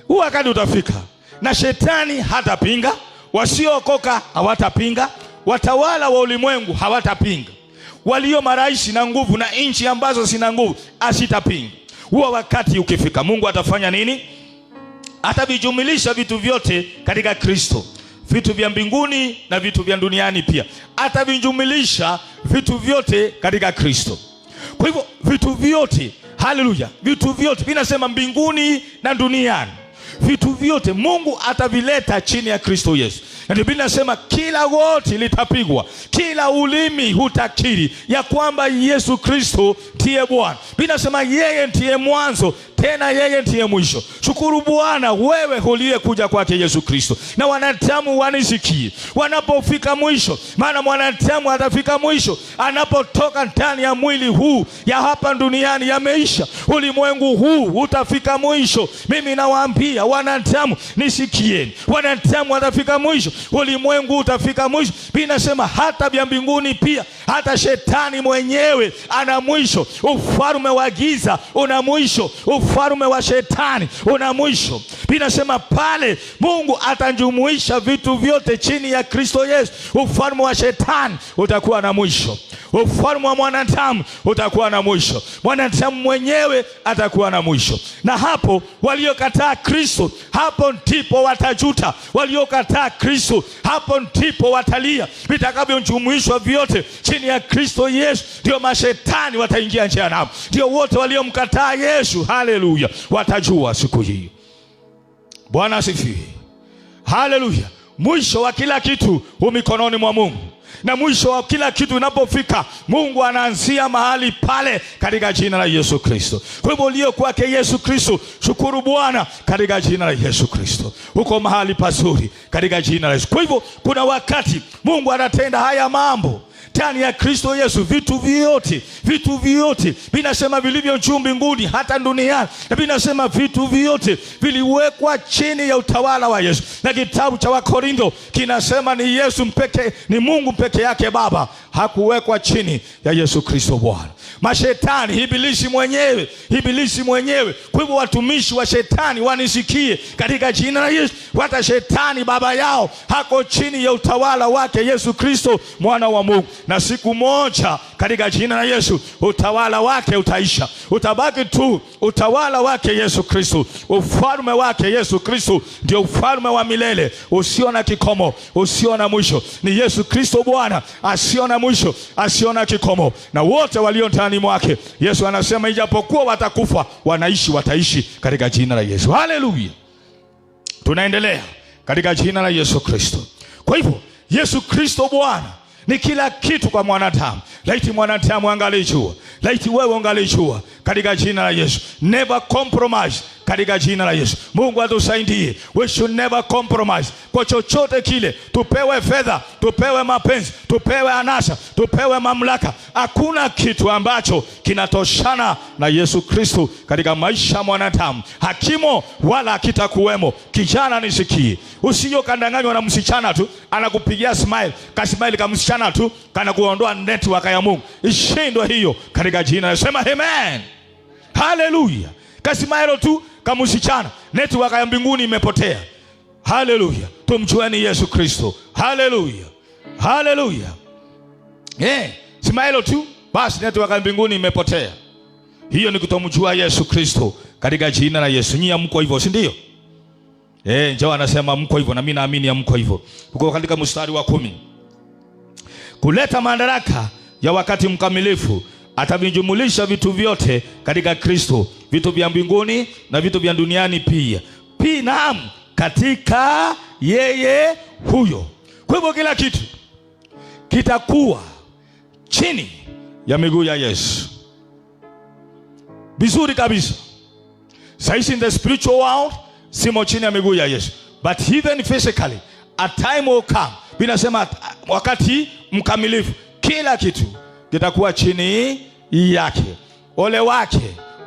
Huu wakati utafika, na shetani hatapinga, wasiookoka hawatapinga, watawala wa ulimwengu hawatapinga, walio maraisi na nguvu na nchi ambazo sina nguvu asitapinga. Huo wakati ukifika, Mungu atafanya nini? Atavijumlisha vitu vyote katika Kristo, vitu vya mbinguni na vitu vya duniani pia. Atavijumlisha vitu vyote katika Kristo. Kwa hivyo vitu vyote, haleluya, vitu vyote vinasema mbinguni na duniani, vitu vyote Mungu atavileta chini ya Kristo Yesu. Na Biblia inasema kila goti litapigwa, kila ulimi hutakiri ya kwamba Yesu Kristo ndiye Bwana. Biblia inasema yeye ndiye mwanzo, tena yeye ndiye mwisho. Shukuru Bwana wewe uliyekuja kwake Yesu Kristo. Na wanadamu wanisikie, wanapofika mwisho, maana mwanadamu atafika mwisho anapotoka ndani ya mwili huu ya hapa duniani, yameisha. Ulimwengu huu utafika mwisho. Mimi nawaambia wanadamu nisikieni, wanadamu watafika mwisho, ulimwengu utafika mwisho. Biblia inasema hata vya mbinguni pia, hata shetani mwenyewe ana mwisho. Ufalme wa giza una mwisho, ufalme wa shetani una mwisho. Biblia inasema pale Mungu atajumuisha vitu vyote chini ya Kristo Yesu. Ufalme wa shetani utakuwa na mwisho, ufalme wa mwanadamu utakuwa na mwisho, mwanadamu mwenyewe atakuwa na mwisho. Na hapo waliokataa Kristo, hapo ndipo watajuta. Waliokataa Kristo, hapo ndipo watalia. Vitakavyojumuishwa vyote chini ya Kristo Yesu, ndio mashetani wataingia jehanamu. Ndio wote waliomkataa Yesu, haleluya, watajua siku hii. Bwana asifiwe, haleluya. Mwisho wa kila kitu mikononi mwa Mungu, na mwisho wa kila kitu unapofika, Mungu anaanzia mahali pale katika jina la Yesu Kristo. Kwa hivyo ulio kwake Yesu Kristo, shukuru Bwana katika jina la Yesu Kristo. Uko mahali pazuri katika jina la Yesu. Kwa hivyo kuna wakati Mungu anatenda haya mambo ndani ya Kristo Yesu. Vitu vyote vinasema vilivyo juu mbinguni hata duniani, na vinasema vitu vyote viliwekwa chini ya utawala wa Yesu. Na kitabu cha Wakorintho kinasema ni Yesu mpeke, ni Mungu peke yake Baba, hakuwekwa chini ya Yesu Kristo Bwana. Mashetani, ibilisi mwenyewe. Kwa hivyo watumishi wa shetani wanisikie katika jina la Yesu. Hata shetani baba yao hako chini ya utawala wake Yesu Kristo mwana wa Mungu. na siku moja katika jina la Yesu utawala wake utaisha. Utabaki tu utawala wake Yesu Kristo. Ufalme wake Yesu Kristo ndio ufalme wa milele, usio na kikomo, usio na mwisho. Ni Yesu Kristo Bwana, asio na mwisho, asio na kikomo. Na wote walio ndani mwake, Yesu anasema ijapokuwa watakufa, wataishi katika jina la Yesu. Haleluya. Tunaendelea katika jina la Yesu Kristo. Kwa hivyo Yesu Kristo Bwana ni kila kitu kwa mwanadamu. Laiti mwanadamu angalijua, laiti wewe ungalijua katika jina la Yesu. Never compromise katika jina la Yesu. Mungu atusaidie. We should never compromise kwa chochote kile. Tupewe fedha, tupewe mapenzi, tupewe anasa, tupewe mamlaka. Hakuna kitu ambacho kinatoshana na Yesu Kristo katika maisha ya mwanadamu. Hakimo wala kitakuwemo. Kijana nisikie, usije kandanganywa na msichana tu anakupigia smile, kasmile kama msichana tu kana kuondoa network ya Mungu. Ishindwe hiyo katika jina la Yesu. Sema amen. Haleluya. Kasmile tu kama msichana, network ya mbinguni imepotea. Haleluya. Tumjueni Yesu Kristo. Haleluya. Haleluya. Smile tu basi network ya mbinguni imepotea. Hiyo ni kutomjua Yesu Kristo katika jina la Yesu. Nyinyi mko hivyo, si ndio? Njoo anasema mko hivyo na mimi naamini mko hivyo. Uko katika mstari wa 10. Kuleta madaraka ya wakati mkamilifu, atavijumulisha vitu vyote katika Kristo, vitu vya mbinguni na vitu vya duniani pia. Naam, katika yeye huyo. Kwa hivyo kila kitu kitakuwa chini ya miguu ya Yesu. Vizuri kabisa. Sasa in the spiritual world simo chini ya miguu ya Yesu. But even physically, a time will come. Binasema wakati mkamilifu kila kitu kitakuwa chini yake. Ole wake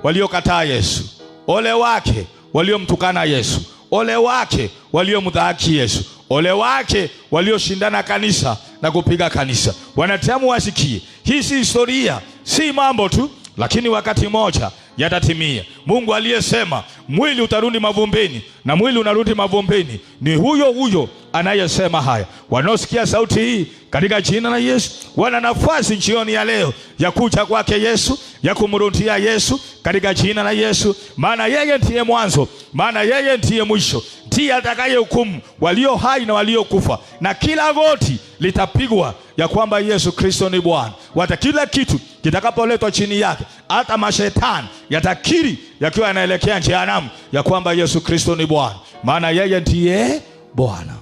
waliokataa Yesu. Ole wake waliomtukana Yesu. Ole wake waliomdhihaki Yesu. Ole wake walioshindana kanisa na kupiga kanisa. Wanadamu wasikie, hii si historia, si mambo tu, lakini wakati moja yatatimia. Mungu aliyesema mwili utarudi mavumbeni na mwili unarudi mavumbeni, ni huyo huyo anayesema haya. Wanaosikia sauti hii katika jina la Yesu wana nafasi jioni ya leo ya kuja kwake Yesu, ya kumrudia Yesu katika jina la Yesu. Maana yeye ndiye mwanzo, maana yeye ndiye mwisho, ndiye atakaye hukumu walio hai na walio kufa, na kila goti litapigwa ya kwamba Yesu Kristo ni Bwana. Wata kila kitu kitakapoletwa chini yake, hata mashetani yatakiri yakiwa yanaelekea jehanamu ya kwamba Yesu Kristo ni Bwana, maana yeye ndiye Bwana.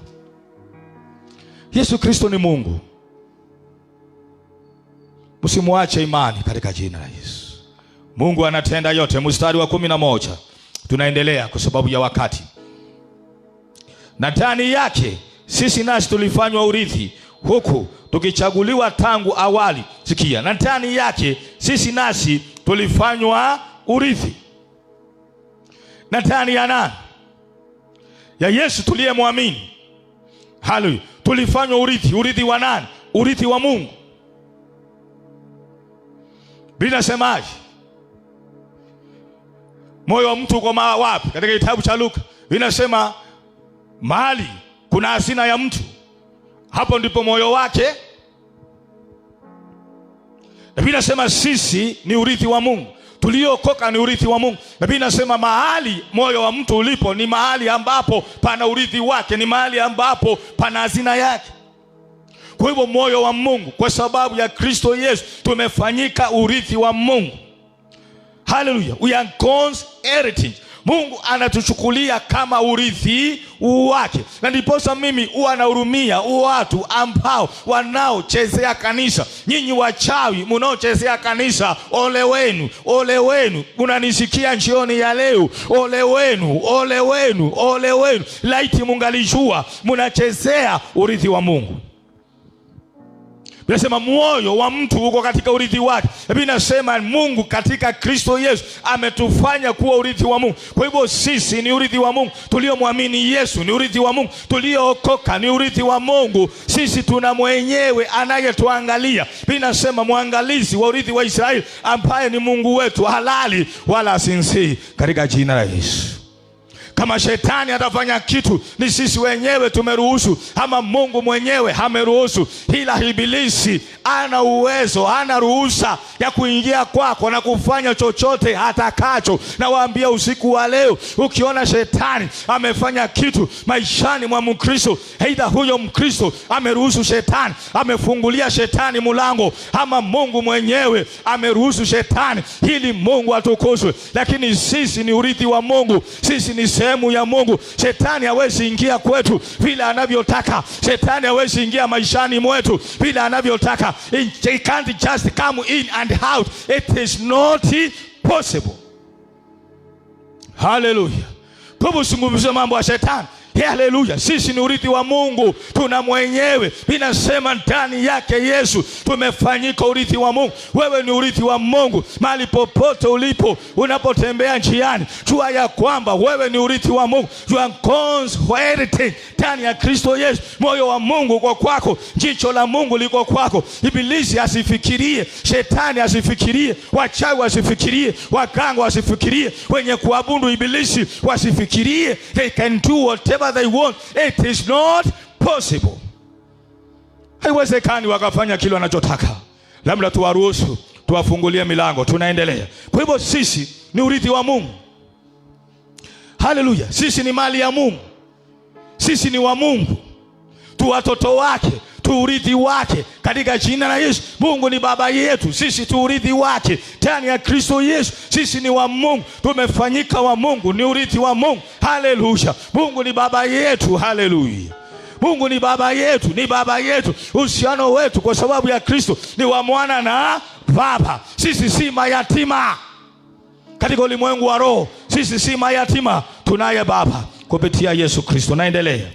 Yesu Kristo ni Mungu. Msimuache imani katika jina la Yesu. Mungu anatenda yote. Mstari wa 11. Tunaendelea kwa sababu ya wakati. Na ndani yake sisi nasi tulifanywa urithi, huku tukichaguliwa tangu awali. Sikia, na ndani yake sisi nasi tulifanywa urithi. Na ndani ya nani? Ya Yesu tuliyemwamini. Haleluya. Tulifanywa urithi. Urithi wa nani? Urithi wa Mungu. Biblia semaje? Moyo wa mtu uko wapi? Katika kitabu cha Luka inasema mahali kuna hazina ya mtu, hapo ndipo moyo wake. Na Biblia inasema sisi ni urithi wa Mungu. Tuliokoka ni urithi wa Mungu. Na Biblia inasema mahali moyo wa mtu ulipo ni mahali ambapo pana urithi wake, ni mahali ambapo pana hazina yake. Kwa hivyo moyo wa Mungu, kwa sababu ya Kristo Yesu, tumefanyika urithi wa Mungu. Hallelujah. We are God's heritage. Mungu anatuchukulia kama urithi wake. Na ndiposa mimi huwa nahurumia watu ambao wanaochezea kanisa. Nyinyi wachawi mnaochezea kanisa, ole wenu, ole wenu. Unanisikia jioni ya leo? Ole wenu, ole wenu, ole wenu. Laiti mungalijua mnachezea urithi wa Mungu. Binasema moyo wa mtu uko katika urithi wake. Binasema Mungu katika Kristo Yesu ametufanya kuwa urithi wa Mungu. Kwa hivyo sisi ni urithi wa Mungu. Tuliomwamini Yesu ni urithi wa Mungu. Tuliookoka ni urithi wa Mungu. Sisi tuna mwenyewe anayetuangalia. Binasema mwangalizi wa urithi wa Israeli, ambaye ni Mungu wetu halali wala asinzii, katika jina la Yesu. Kama shetani atafanya kitu, ni sisi wenyewe tumeruhusu, ama Mungu mwenyewe ameruhusu. Ila ibilisi ana uwezo, ana ruhusa ya kuingia kwako na kufanya chochote atakacho. Na waambia usiku wa leo, ukiona shetani amefanya kitu maishani mwa Mkristo, aidha huyo Mkristo ameruhusu shetani, amefungulia shetani mlango, ama Mungu mwenyewe ameruhusu shetani ili Mungu atukuzwe. Lakini sisi ni urithi wa Mungu, sisi ni sehemu ya Mungu. Shetani hawezi ingia kwetu vile anavyotaka. Shetani hawezi ingia maishani mwetu vile anavyotaka. He can't just come in and out. It is not possible. Hallelujah. Kwa hivyo usizungumzie mambo ya shetani. Haleluya. Sisi ni urithi wa Mungu, tuna mwenyewe. Inasema ndani yake Yesu tumefanyika urithi wa Mungu. Wewe ni urithi wa Mungu. Mahali popote ulipo, unapotembea njiani, jua ya kwamba wewe ni urithi wa Mungu. You are God's heritage ndani ya Kristo Yesu. Moyo wa Mungu uko kwako, jicho la Mungu liko kwako. Ibilisi asifikirie, shetani asifikirie, wachawi wasifikirie, waganga wasifikirie, wenye kuabudu ibilisi wasifikirie. They can do whatever they want. It is not possible. Haiwezekani wakafanya kile wanachotaka. Labda tuwaruhusu, tuwafungulie milango. Tunaendelea. Kwa hivyo sisi ni urithi wa Mungu. Haleluya. Sisi ni mali ya Mungu. Sisi ni wa Mungu, tu watoto wake, tu urithi wake katika jina la Yesu. Mungu ni baba yetu, sisi tu urithi wake ndani ya Kristo Yesu. Sisi ni wa Mungu, tumefanyika wa Mungu, ni urithi wa Mungu. Haleluya. Mungu ni baba yetu. Haleluya. Mungu ni baba yetu, ni baba yetu. Uhusiano wetu kwa sababu ya Kristo ni wa mwana na baba. Sisi si mayatima katika ulimwengu wa roho. Sisi si mayatima, tunaye baba kupitia Yesu Kristo. Naendelea.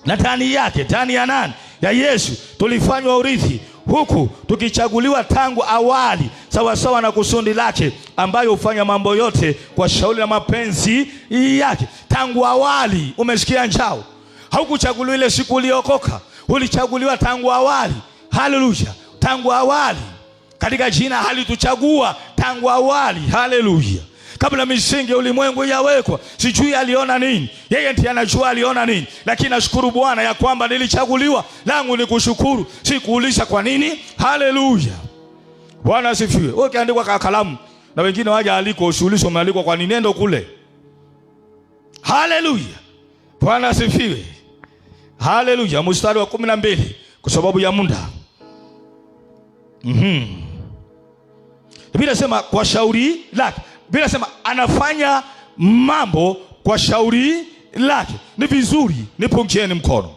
Na ndani yake, ndani ya nani? Ya Yesu tulifanywa urithi, huku tukichaguliwa tangu awali sawa sawa na kusudi lake, ambayo hufanya mambo yote kwa shauri na mapenzi yake. Tangu awali. Umesikia njao? Haukuchaguliwa ile siku uliokoka, ulichaguliwa tangu awali. Haleluya. Tangu awali. Katika jina halituchagua tangu awali. Haleluya. Kabla misingi ya ulimwengu yawekwa, sijui aliona nini. Yeye ndiye anajua aliona nini. Lakini nashukuru Bwana ya kwamba nilichaguliwa. Langu ni kushukuru, si kuuliza kwa nini. Haleluya. Bwana asifiwe. Wewe ukiandikwa kwa kalamu na wengine waje aliko, usiulize umealikwa kwa nini, nenda kule. Haleluya. Bwana asifiwe. Haleluya. Mstari wa 12 kwa sababu ya muda. Biblia inasema kwa shauri lake. Biblia inasema anafanya mambo kwa shauri lake. Ni vizuri nipungieni mkono.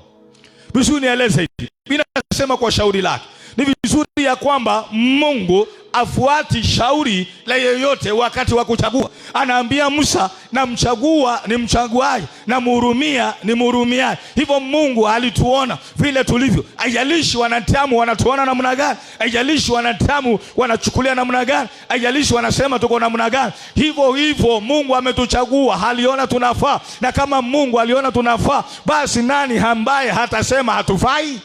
Vizuri nieleze hivi. Biblia inasema kwa shauri lake. Ni vizuri ya kwamba Mungu afuati shauri la yeyote wakati wa kuchagua. Anaambia Musa, na mchagua ni mchaguaye, na mhurumia ni mhurumiaye. Hivyo Mungu alituona vile tulivyo. Haijalishi wanadamu wanatuona namna gani, haijalishi wanadamu wanachukulia namna gani, haijalishi wanasema tuko namna gani. Hivyo hivyo Mungu ametuchagua, aliona tunafaa. Na kama Mungu aliona tunafaa, basi nani ambaye hatasema hatufai?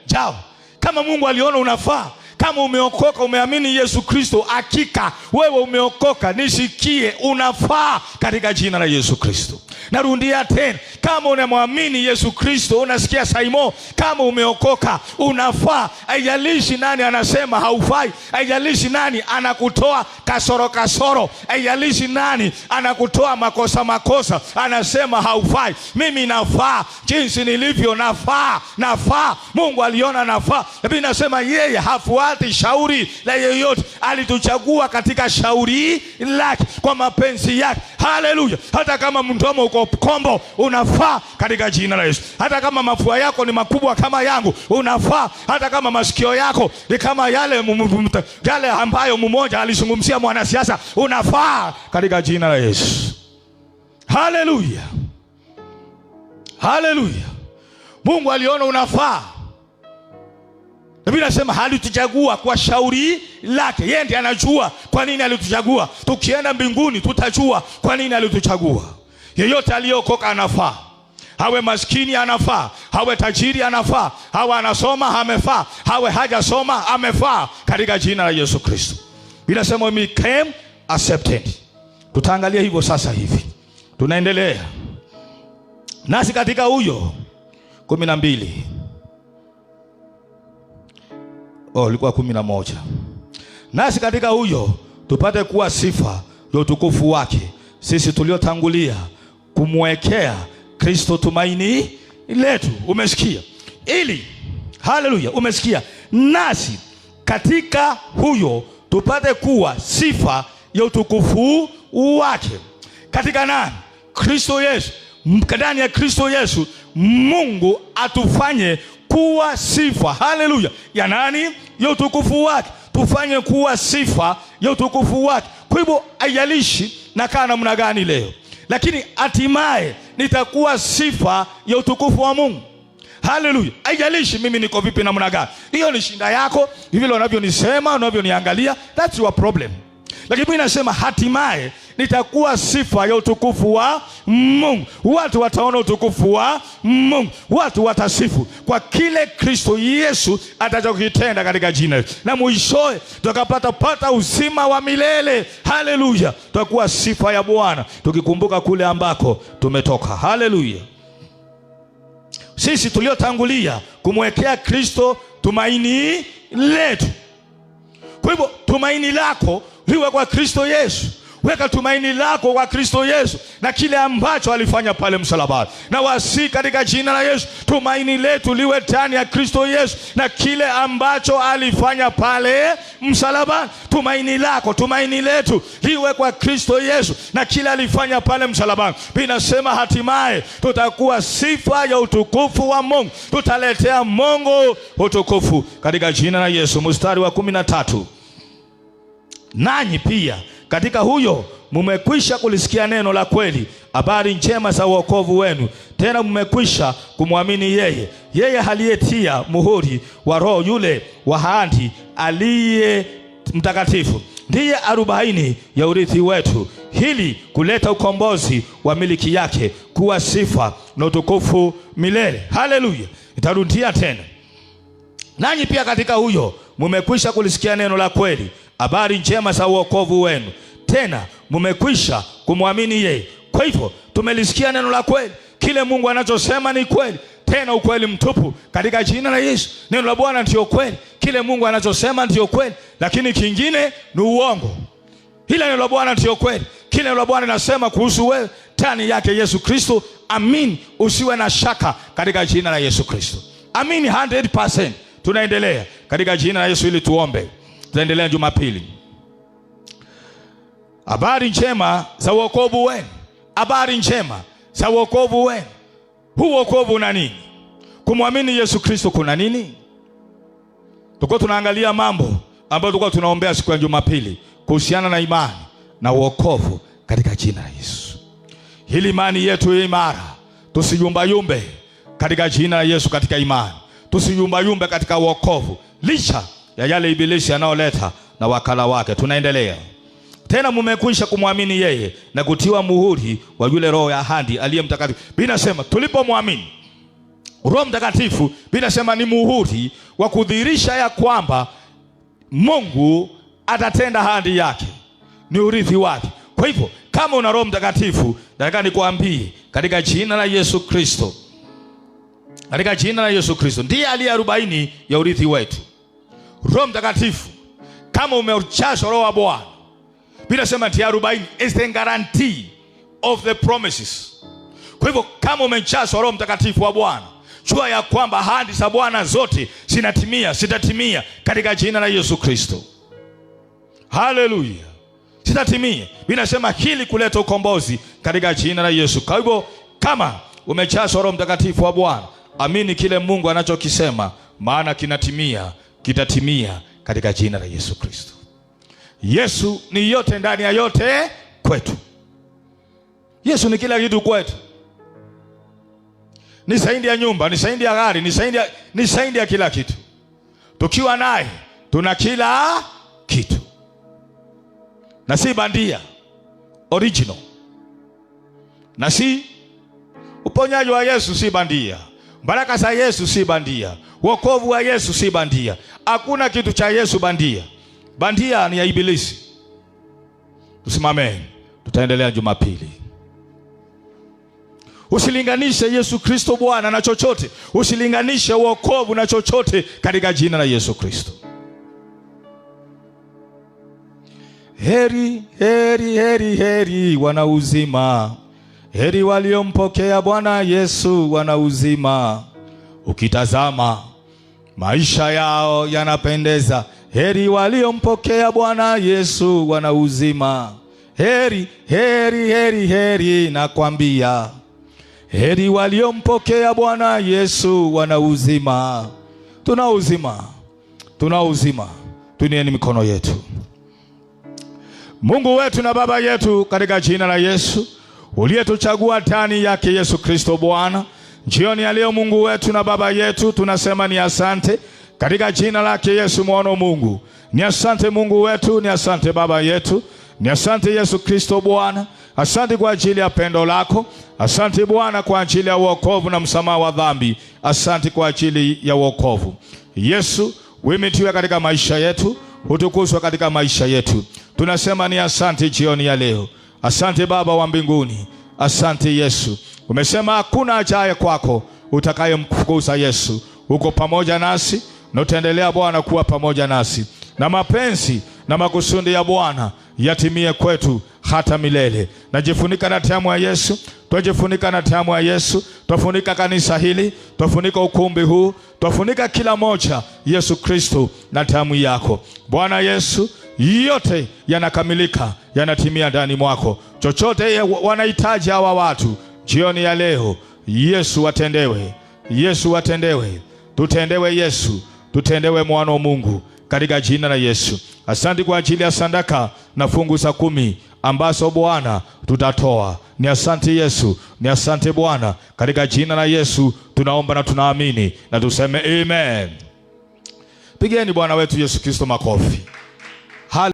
Jao. Kama Mungu aliona unafaa, kama umeokoka, umeamini Yesu Kristo, hakika wewe umeokoka. Nisikie, unafaa katika jina la Yesu Kristo. Narudia tena, kama unamwamini Yesu Kristo, unasikia Saimo, kama umeokoka, unafaa. Haijalishi nani anasema haufai, haijalishi nani anakutoa kasoro, haijalishi nani anakutoa makosa, anasema haufai. Mimi nafaa, jinsi nilivyo nafaa. Mungu aliona nafaa. Biblia inasema yeye hafuati shauri la yeyote, alituchagua katika shauri lake kwa mapenzi yake. Haleluya. Hata kama mdomo uko kombo, unafaa katika jina la Yesu. Hata kama mafua yako ni makubwa kama yangu, unafaa. Hata kama masikio yako ni kama yale ambayo mmoja alizungumzia mwanasiasa, unafaa katika jina la Yesu. Haleluya. Haleluya. Mungu aliona unafaa. Biblia inasema alituchagua kwa shauri lake. Yeye ndiye anajua kwa nini alituchagua. Tukienda mbinguni tutajua kwa nini alituchagua. Yeyote aliyokoka anafaa. Hawe maskini anafaa, hawe tajiri anafaa, hawe anasoma amefaa, hawe hajasoma amefaa katika jina la Yesu Kristo. Biblia inasema we became accepted. Tutaangalia hivyo sasa hivi. Tunaendelea. Nasi katika huyo 12. Ilikuwa 11. Nasi katika huyo tupate kuwa sifa ya utukufu wake, sisi tuliotangulia kumwekea Kristo tumaini letu. Umesikia? Ili, haleluya, umesikia? Nasi katika huyo tupate kuwa sifa ya utukufu wake. Katika nani? Kristo Yesu. Ndani ya Kristo Yesu Mungu atufanye kuwa sifa, haleluya, ya nani? Ya utukufu wake. Tufanye kuwa sifa ya utukufu wake. Kwa hivyo haijalishi nakaa namna gani leo, lakini hatimaye nitakuwa sifa ya utukufu wa Mungu. Haleluya. Haijalishi mimi niko vipi namna gani. Hiyo ni shinda yako. Hivi unavyonisema, unavyoniangalia, that's your problem. Lakini mimi nasema hatimaye nitakuwa sifa ya utukufu wa Mungu. Watu wataona utukufu wa Mungu. Watu watasifu kwa kile Kristo Yesu atakachokitenda katika jina. Na mwishowe tukapata uzima wa milele. Haleluya. Tutakuwa sifa ya Bwana tukikumbuka kule ambako tumetoka. Haleluya. Sisi tuliotangulia kumwekea Kristo tumaini letu. Kwa hivyo tumaini lako liwe kwa Kristo Yesu. Weka tumaini lako kwa Kristo Yesu na kile ambacho alifanya pale msalabani. Na wasi katika jina la Yesu, tumaini letu liwe ndani ya Kristo Yesu na kile ambacho alifanya pale msalabani. Tumaini lako, tumaini letu liwe kwa Kristo Yesu na kile alifanya pale msalabani. Binasema hatimaye tutakuwa sifa ya utukufu wa Mungu. Tutaletea Mungu utukufu katika jina la Yesu. Mstari wa 13. Nanyi pia katika huyo mmekwisha kulisikia neno la kweli, habari njema za wokovu wenu. Tena mmekwisha kumwamini yeye aliyetia muhuri wa Roho yule wa ahadi aliye mtakatifu. Ndiye arobaini ya urithi wetu, ili kuleta ukombozi wa miliki yake, kuwa sifa na utukufu milele. Haleluya. Nitarudia tena. Nanyi pia katika huyo mmekwisha kulisikia neno la kweli, habari njema za wokovu wenu. Tena mmekwisha kumwamini yeye. Kwa hivyo tumelisikia neno la kweli. Kile Mungu anachosema ni kweli, tena ukweli mtupu katika jina la Yesu. Neno la Bwana ndio kweli. Kile Mungu anachosema ndio kweli, lakini kingine ni uongo. Hilo neno la Bwana ndio kweli. Kile neno la Bwana linasema kuhusu wewe ndani yake Yesu Kristo. Amini, usiwe na shaka katika jina la Yesu Kristo. Amini 100%. Tunaendelea katika jina la Yesu ili tuombe. Tutaendelea Jumapili. Habari njema za wokovu wenu. Habari njema za wokovu wenu. Huu wokovu una nini? Kumwamini Yesu Kristo kuna nini? Tuko tunaangalia mambo ambayo tulikuwa tunaombea siku ya Jumapili kuhusiana na imani na wokovu katika jina la Yesu. Hili imani yetu iwe imara. Tusiyumbayumbe katika jina la Yesu katika imani. Tusiyumbayumbe katika wokovu licha ya yale ibilisi anaoleta na wakala wake. Tunaendelea. Tena mmekwisha kumwamini yeye na kutiwa muhuri wa yule Roho ya ahadi aliye mtakatifu. Binasema tulipomwamini Roho Mtakatifu, binasema ni muhuri wa kudhihirisha ya kwamba Mungu atatenda ahadi yake, ni urithi wake. Kwa hivyo kama una Roho Mtakatifu, nataka nikwambie katika jina la Yesu Kristo, katika jina la Yesu Kristo ndiye aliye arobaini ya urithi wetu. Roho Mtakatifu, kama umejazwa Roho wa Bwana, Biblia sema ndiye arobaini is the guarantee of the promises. Kwa hivyo kama umejazwa Roho Mtakatifu wa Bwana, jua ya kwamba ahadi za Bwana zote zitatimia katika jina la Yesu Kristo. Haleluya. Zitatimia. Biblia sema hili kuleta ukombozi katika jina la Yesu. Kwa hivyo kama umejazwa Roho Mtakatifu wa Bwana, amini kile Mungu anachokisema, maana kitatimia katika jina la Yesu Kristo. Yesu ni yote ndani ya yote kwetu. Yesu ni kila kitu kwetu. Ni zaidi ya nyumba, ni zaidi ya gari, ni zaidi ya kila kitu. Tukiwa naye tuna kila kitu. Na si bandia, original. Na si uponyaji wa Yesu si bandia. Baraka za Yesu si bandia. Wokovu wa Yesu si bandia. Hakuna kitu cha Yesu bandia. Bandia ni ya ibilisi. Tusimame. Tutaendelea Jumapili. Usilinganishe Yesu Kristo Bwana na chochote. Usilinganishe wokovu na chochote katika jina la Yesu Kristo. Heri, heri, heri, heri wana uzima. Heri waliompokea Bwana Yesu wana uzima. Ukitazama maisha yao yanapendeza. Heri waliompokea Bwana Yesu wana uzima. Heri, heri, heri, heri nakwambia. Heri waliompokea Bwana Yesu wana uzima. Tuna uzima. Tuna uzima. Tunieni mikono yetu. Mungu wetu na Baba yetu, katika jina la Yesu uliyetuchagua ndani yake Yesu Kristo Bwana, jioni ya leo Mungu wetu na Baba yetu tunasema ni asante katika jina lake Yesu mwana wa Mungu. Ni asante Mungu wetu, ni asante Baba yetu, ni asante Yesu Kristo Bwana. Asante kwa ajili ya pendo lako. Asante Bwana kwa ajili ya wokovu na msamaha wa dhambi. Asante kwa ajili ya wokovu. Yesu, uimitiwe katika maisha yetu, utukuzwe katika maisha yetu. Tunasema ni asante jioni ya leo. Asante Baba wa mbinguni. Asante Yesu. Umesema hakuna ajaye kwako utakayemfukuza. Yesu, uko pamoja nasi na utaendelea Bwana kuwa pamoja nasi, na mapenzi na makusudi ya Bwana yatimie kwetu hata milele. Najifunika na damu ya Yesu. Tujifunika na damu ya Yesu. Tufunika kanisa hili, tufunika ukumbi huu, tufunika kila moja Yesu Kristo na damu yako. Bwana Yesu, yote yanakamilika, yanatimia ndani mwako. Chochote wanahitaji hawa watu jioni ya leo, Yesu watendewe. Yesu watendewe. Tutendewe Yesu. Tutendewe mwana wa Mungu katika jina la Yesu. Asante kwa ajili ya sadaka na fungu za 10 ambazo Bwana tutatoa. Ni asante Yesu. Ni asante Bwana. Katika jina la Yesu tunaomba na tunaamini na tuseme amen. Pigeni Bwana wetu Yesu Kristo makofi.